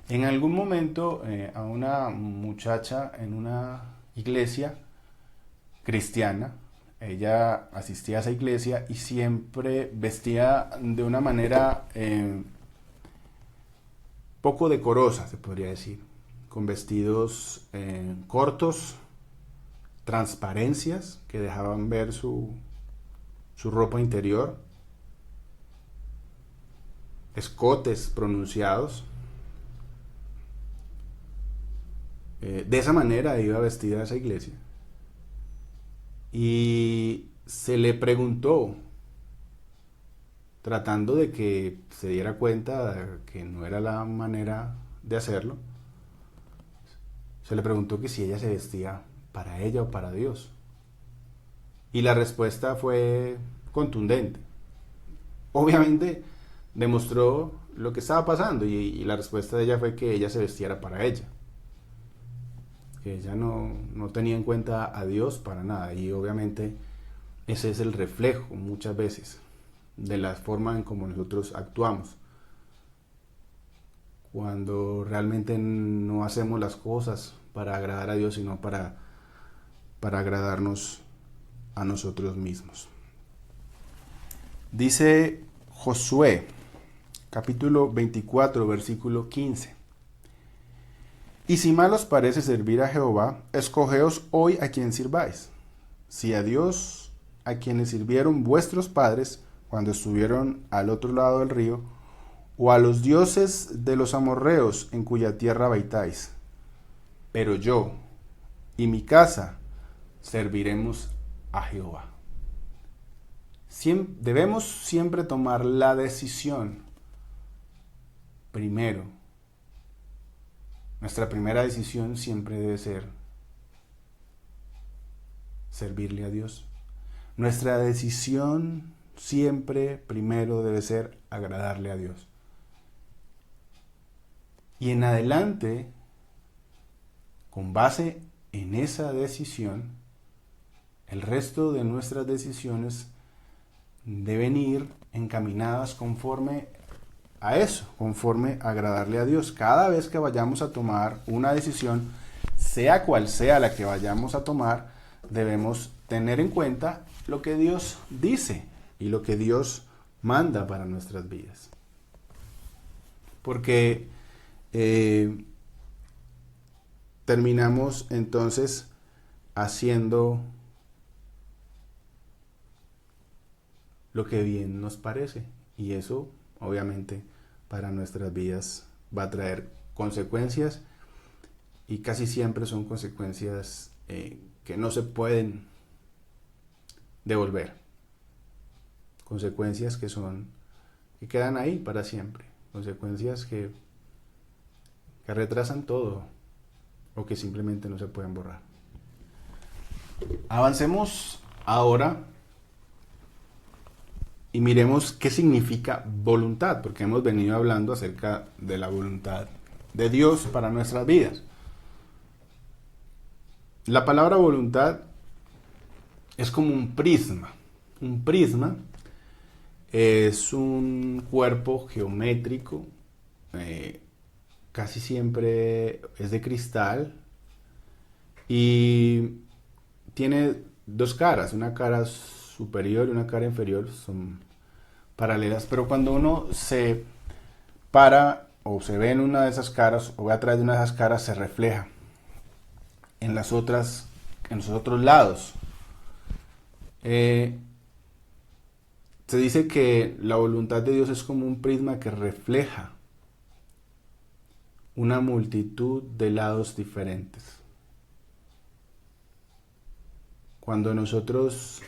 En algún momento a una muchacha en una iglesia cristiana, ella asistía a esa iglesia y siempre vestía de una manera poco decorosa, se podría decir, con vestidos cortos, transparencias que dejaban ver su ropa interior, escotes pronunciados. De esa manera iba vestida a esa iglesia. Y se le preguntó, tratando de que se diera cuenta de que no era la manera de hacerlo, se le preguntó que si ella se vestía para ella o para Dios. Y la respuesta fue contundente. Obviamente demostró lo que estaba pasando y la respuesta de ella fue que ella se vestiera para ella. Que ella no tenía en cuenta a Dios para nada. Y obviamente ese es el reflejo muchas veces de la forma en cómo nosotros actuamos. Cuando realmente no hacemos las cosas para agradar a Dios, sino para agradarnos a nosotros mismos. Dice Josué, capítulo 24, versículo 15. Y si mal os parece servir a Jehová, escogeos hoy a quien sirváis. Si a Dios, a quienes sirvieron vuestros padres cuando estuvieron al otro lado del río, o a los dioses de los amorreos en cuya tierra habitáis. Pero yo y mi casa serviremos a Jehová. Debemos siempre tomar la decisión primero. Nuestra primera decisión siempre debe ser servirle a Dios. Nuestra decisión siempre primero debe ser agradarle a Dios. Y en adelante, con base en esa decisión, el resto de nuestras decisiones deben ir encaminadas conforme a eso, conforme a agradarle a Dios. Cada vez que vayamos a tomar una decisión, sea cual sea la que vayamos a tomar, debemos tener en cuenta lo que Dios dice y lo que Dios manda para nuestras vidas. Porque terminamos entonces haciendo lo que bien nos parece, y eso obviamente para nuestras vidas va a traer consecuencias, y casi siempre son consecuencias que no se pueden devolver, consecuencias que quedan ahí para siempre, consecuencias que retrasan todo o que simplemente no se pueden borrar. Avancemos ahora y miremos qué significa voluntad, porque hemos venido hablando acerca de la voluntad de Dios para nuestras vidas. La palabra voluntad es como un prisma. Un prisma es un cuerpo geométrico casi siempre es de cristal y tiene dos caras, una cara superior y una cara inferior, son paralelas, pero cuando uno se para o se ve en una de esas caras o ve atrás de una de esas caras, se refleja en las otras, en los otros lados. Se dice que la voluntad de Dios es como un prisma que refleja una multitud de lados diferentes. Cuando nosotros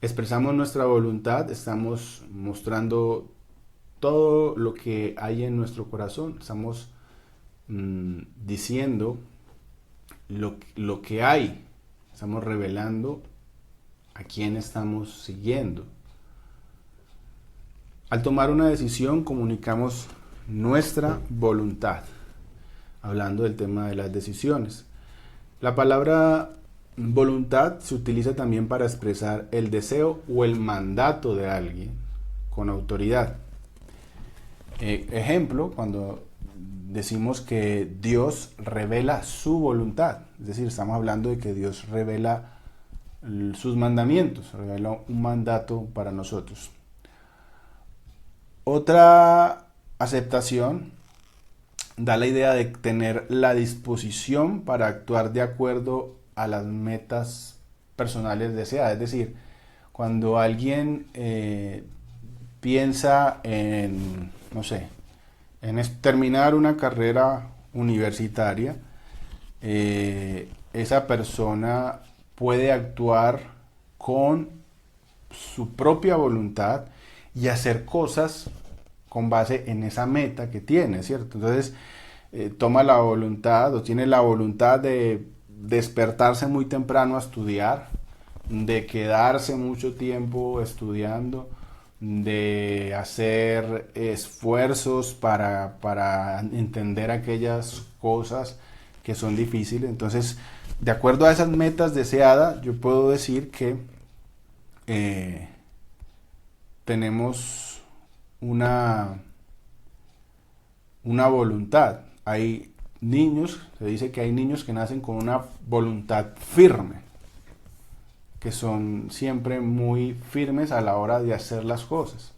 expresamos nuestra voluntad, estamos mostrando todo lo que hay en nuestro corazón, estamos diciendo lo que hay, estamos revelando a quién estamos siguiendo. Al tomar una decisión comunicamos nuestra voluntad, hablando del tema de las decisiones. La palabra voluntad se utiliza también para expresar el deseo o el mandato de alguien con autoridad. Ejemplo, cuando decimos que Dios revela su voluntad, es decir, estamos hablando de que Dios revela sus mandamientos, revela un mandato para nosotros. Otra aceptación da la idea de tener la disposición para actuar de acuerdo a las metas personales deseadas. Es decir, cuando alguien piensa en, no sé, en terminar una carrera universitaria, esa persona puede actuar con su propia voluntad y hacer cosas con base en esa meta que tiene, ¿cierto? Entonces, toma la voluntad o tiene la voluntad de despertarse muy temprano a estudiar, de quedarse mucho tiempo estudiando, de hacer esfuerzos para entender aquellas cosas que son difíciles. Entonces, de acuerdo a esas metas deseadas, yo puedo decir que tenemos una voluntad. Hay niños, se dice que hay niños que nacen con una voluntad firme, que son siempre muy firmes a la hora de hacer las cosas.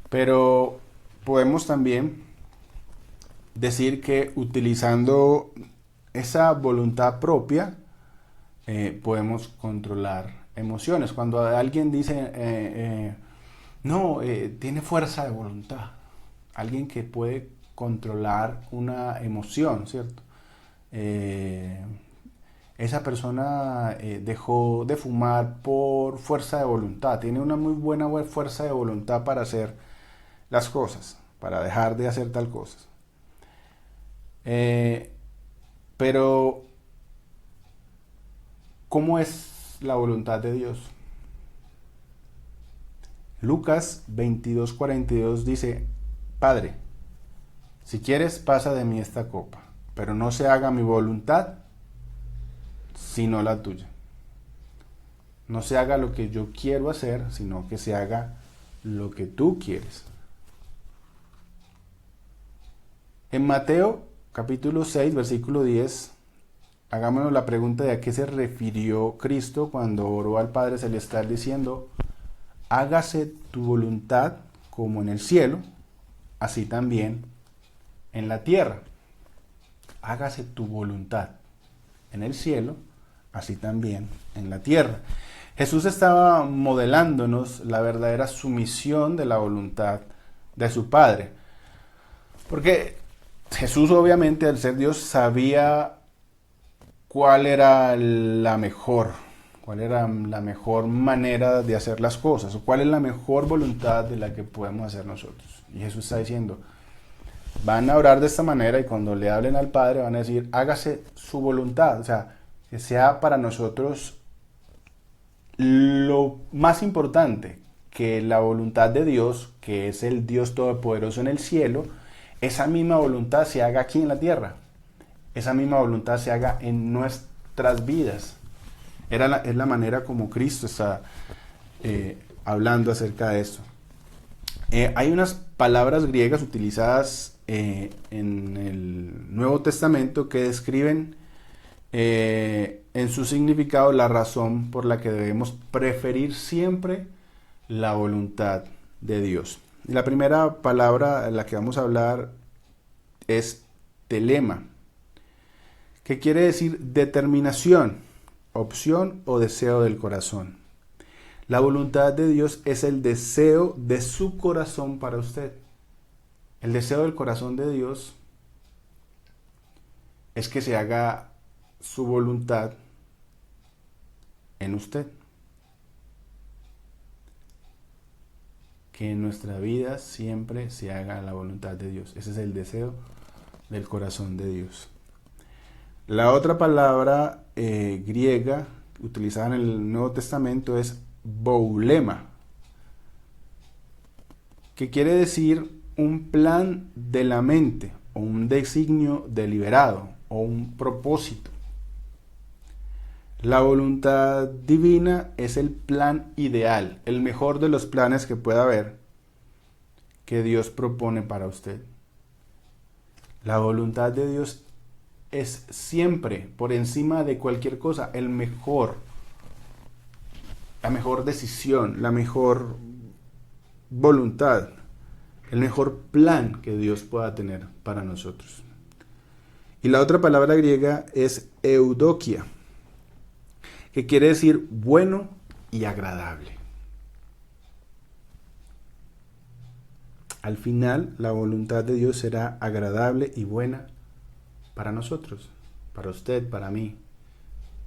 Pero podemos también decir que utilizando esa voluntad propia podemos controlar emociones. Cuando alguien dice no, tiene fuerza de voluntad, alguien que puede controlar una emoción, ¿cierto? Esa persona dejó de fumar por fuerza de voluntad, tiene una muy buena fuerza de voluntad para hacer las cosas, para dejar de hacer tal cosa. Pero, ¿cómo es la voluntad de Dios? Lucas 22:42 dice: Padre, si quieres pasa de mí esta copa, pero no se haga mi voluntad sino la tuya. No se haga lo que yo quiero hacer, sino que se haga lo que tú quieres. En Mateo capítulo 6, versículo 10, hagámonos la pregunta de a qué se refirió Cristo cuando oró al Padre Celestial diciendo: hágase tu voluntad como en el cielo, así también en la tierra. Hágase tu voluntad en el cielo, así también en la tierra. Jesús estaba modelándonos la verdadera sumisión de la voluntad de su Padre. Porque Jesús, obviamente, al ser Dios, sabía cuál era la mejor manera de hacer las cosas, o cuál es la mejor voluntad de la que podemos hacer nosotros. Y Jesús está diciendo: van a orar de esta manera, y cuando le hablen al Padre van a decir: hágase su voluntad. O sea, que sea para nosotros lo más importante, que la voluntad de Dios, que es el Dios Todopoderoso en el cielo, esa misma voluntad se haga aquí en la tierra. Esa misma voluntad se haga en nuestras vidas. Es la manera como Cristo está hablando acerca de esto. Hay unas palabras griegas utilizadas en el Nuevo Testamento que describen en su significado la razón por la que debemos preferir siempre la voluntad de Dios. Y la primera palabra en la que vamos a hablar es telema, que quiere decir determinación, opción o deseo del corazón. La voluntad de Dios es el deseo de su corazón para usted. El deseo del corazón de Dios es que se haga su voluntad en usted. Que en nuestra vida siempre se haga la voluntad de Dios. Ese es el deseo del corazón de Dios. La otra palabra griega utilizada en el Nuevo Testamento es boulema, que quiere decir un plan de la mente o un designio deliberado o un propósito. La voluntad divina es el plan ideal, el mejor de los planes que pueda haber, que Dios propone para usted. La voluntad de Dios es siempre, por encima de cualquier cosa, el mejor, la mejor decisión, la mejor voluntad, el mejor plan que Dios pueda tener para nosotros. Y la otra palabra griega es eudokia, que quiere decir bueno y agradable. Al final, la voluntad de Dios será agradable y buena para nosotros, para usted, para mí.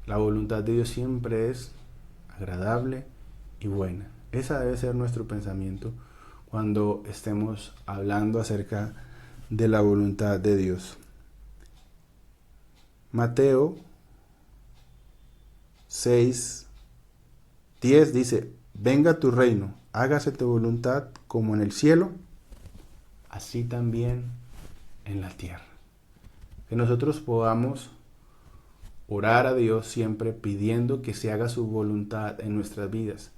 La voluntad de Dios siempre es agradable y buena. Esa debe ser nuestro pensamiento cuando estemos hablando acerca de la voluntad de Dios. Mateo 6:10 dice: venga tu reino, hágase tu voluntad como en el cielo, así también en la tierra. Que nosotros podamos orar a Dios siempre pidiendo que se haga su voluntad en nuestras vidas.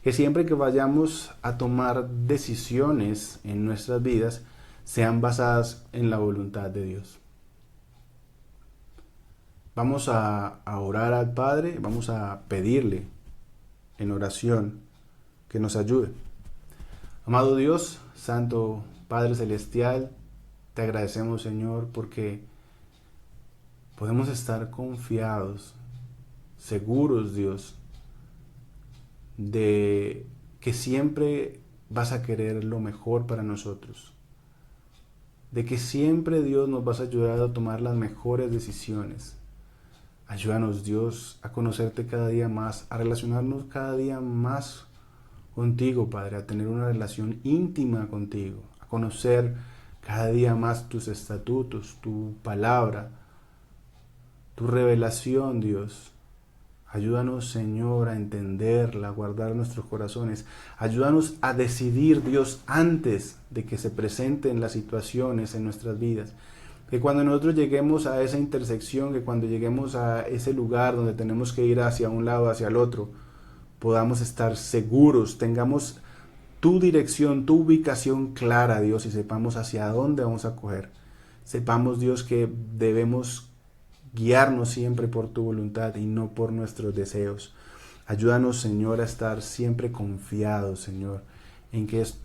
Que siempre que vayamos a tomar decisiones en nuestras vidas sean basadas en la voluntad de Dios. Vamos a orar al Padre, vamos a pedirle en oración que nos ayude. Amado Dios, Santo Padre Celestial, te agradecemos, Señor, porque podemos estar confiados, seguros, Dios, de que siempre vas a querer lo mejor para nosotros. De que siempre, Dios, nos vas a ayudar a tomar las mejores decisiones. Ayúdanos, Dios, a conocerte cada día más, a relacionarnos cada día más contigo, Padre, a tener una relación íntima contigo, a conocer cada día más tus estatutos, tu palabra, tu revelación, Dios. Ayúdanos, Señor, a entenderla, a guardar nuestros corazones. Ayúdanos a decidir, Dios, antes de que se presenten las situaciones en nuestras vidas. Que cuando nosotros lleguemos a esa intersección, que cuando lleguemos a ese lugar donde tenemos que ir hacia un lado, hacia el otro, podamos estar seguros, tengamos tu dirección, tu ubicación clara, Dios, y sepamos hacia dónde vamos a coger. Sepamos, Dios, que debemos guiarnos siempre por tu voluntad y no por nuestros deseos. Ayúdanos, Señor, a estar siempre confiados, Señor, en que es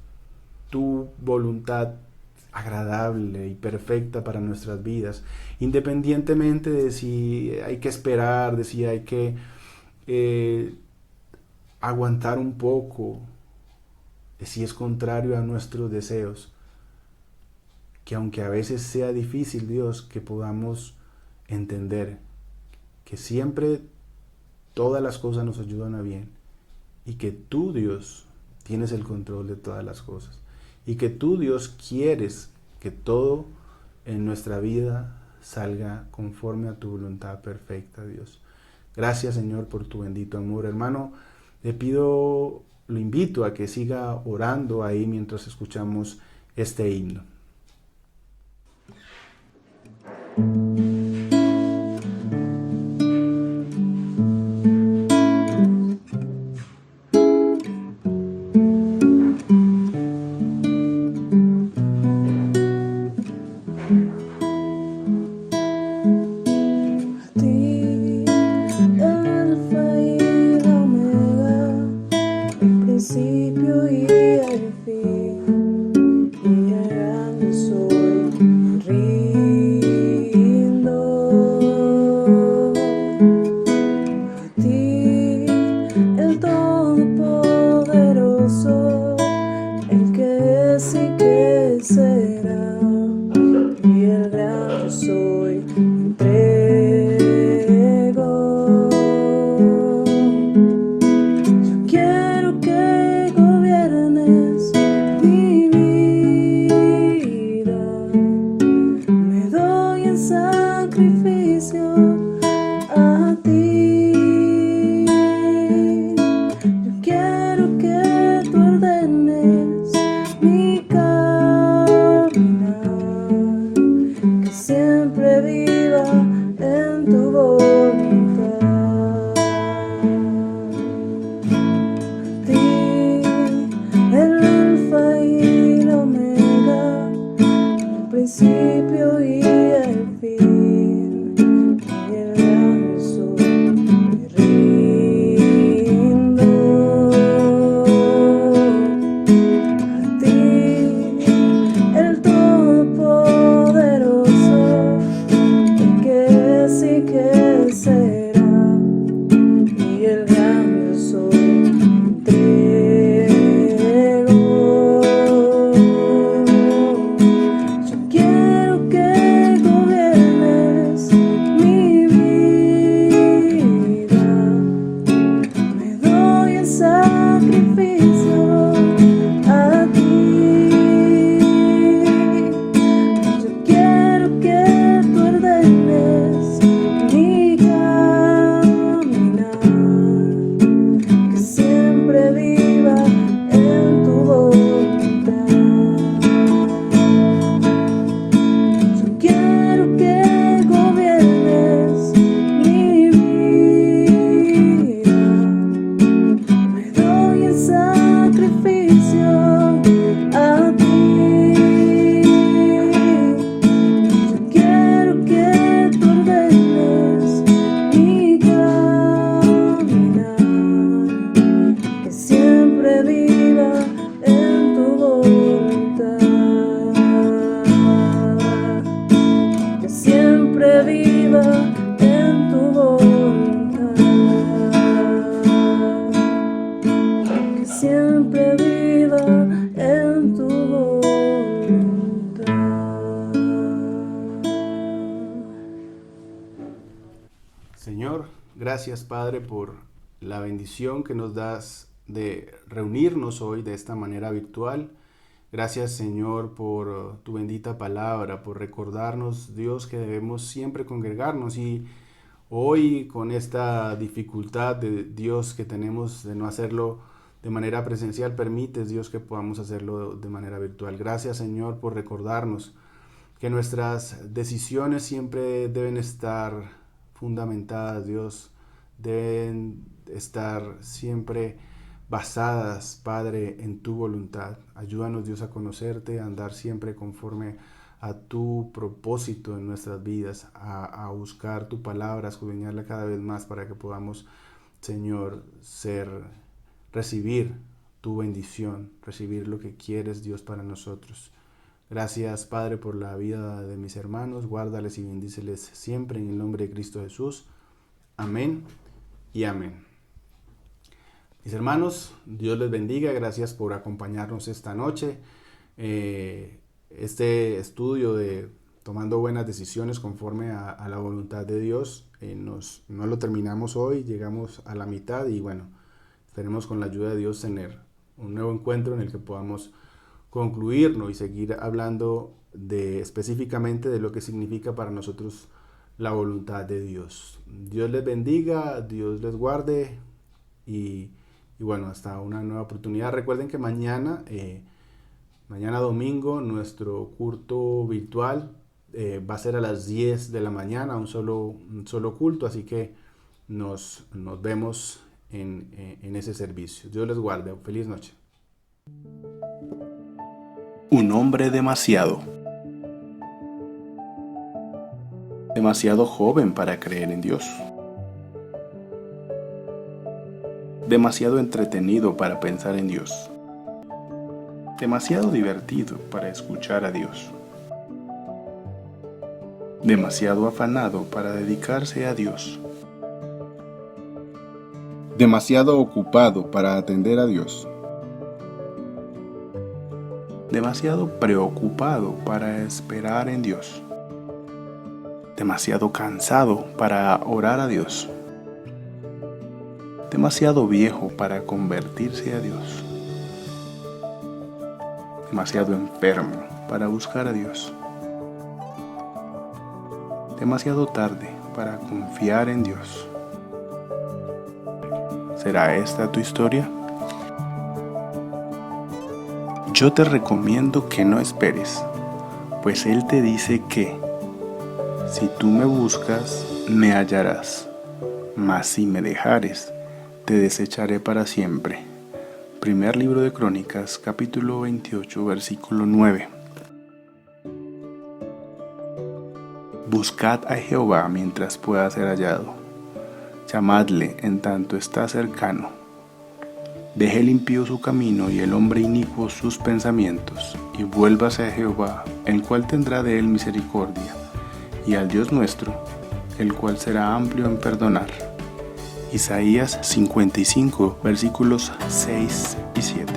tu voluntad agradable y perfecta para nuestras vidas, independientemente de si hay que esperar, de si hay que aguantar un poco, de si es contrario a nuestros deseos. Que aunque a veces sea difícil, Dios, que podamos entender que siempre todas las cosas nos ayudan a bien y que tú, Dios, tienes el control de todas las cosas y que tú, Dios, quieres que todo en nuestra vida salga conforme a tu voluntad perfecta, Dios. Gracias, Señor, por tu bendito amor. Hermano, lo invito a que siga orando ahí mientras escuchamos este himno. que será, y el gran yo soy entrego. Yo quiero que gobiernes mi vida, me doy en sacrificio a ti. Yo quiero que tú ordenes mi caminar, que siempre viva en tu voluntad. A ti, el alfa y la omega, el principio y el fin, y el gran yo soy, me rindo. A ti, el Todopoderoso, el que es y que será, y el gran yo soy, entrego. Yo quiero que gobiernes mi vida, me doy en sacrificio a ti. Yo quiero que tú ordenes mi caminar, que siempre viva en tu voluntad. Yo quiero que gobiernes mi vida, me doy en sacrificio a ti. Yo quiero que tú ordenes mi caminar, que siempre viva en tu voluntad, que siempre viva en tu voluntad, que siempre viva en tu voluntad. Señor, gracias Padre por la bendición que nos das de reunirnos hoy de esta manera virtual. Gracias Señor por tu bendita palabra, por recordarnos Dios que debemos siempre congregarnos, y hoy con esta dificultad de Dios que tenemos de no hacerlo de manera presencial, permites Dios que podamos hacerlo de manera virtual. Gracias Señor por recordarnos que nuestras decisiones siempre deben estar fundamentadas, Dios, deben estar siempre basadas, Padre, en tu voluntad. Ayúdanos, Dios, a conocerte, a andar siempre conforme a tu propósito en nuestras vidas, a buscar tu palabra, a escudriñarla cada vez más para que podamos, Señor, recibir tu bendición, recibir lo que quieres, Dios, para nosotros. Gracias, Padre, por la vida de mis hermanos. Guárdales y bendíceles siempre en el nombre de Cristo Jesús. Amén y amén. Mis hermanos, Dios les bendiga. Gracias por acompañarnos esta noche. Este estudio de tomando buenas decisiones conforme a la voluntad de Dios, no lo terminamos hoy, llegamos a la mitad y bueno, esperemos con la ayuda de Dios tener un nuevo encuentro en el que podamos concluirlo y seguir hablando específicamente de lo que significa para nosotros la voluntad de Dios. Dios les bendiga, Dios les guarde y bueno, hasta una nueva oportunidad. Recuerden que mañana domingo, nuestro culto virtual va a ser a las 10 de la mañana, un solo culto, así que nos vemos en ese servicio. Dios les guarde. Feliz noche. Un hombre demasiado joven para creer en Dios, demasiado entretenido para pensar en Dios, demasiado divertido para escuchar a Dios, demasiado afanado para dedicarse a Dios, demasiado ocupado para atender a Dios, demasiado preocupado para esperar en Dios, demasiado cansado para orar a Dios, demasiado viejo para convertirse a Dios, demasiado enfermo para buscar a Dios, demasiado tarde para confiar en Dios. ¿Será esta tu historia? Yo te recomiendo que no esperes, pues Él te dice que si tú me buscas, me hallarás, mas si me dejares, te desecharé para siempre. Primer libro de Crónicas, capítulo 28, versículo 9. Buscad a Jehová mientras pueda ser hallado. Llamadle en tanto está cercano. Deje el impío su camino y el hombre inicuo sus pensamientos, y vuélvase a Jehová, el cual tendrá de él misericordia, y al Dios nuestro, el cual será amplio en perdonar. Isaías 55, versículos 6 y 7.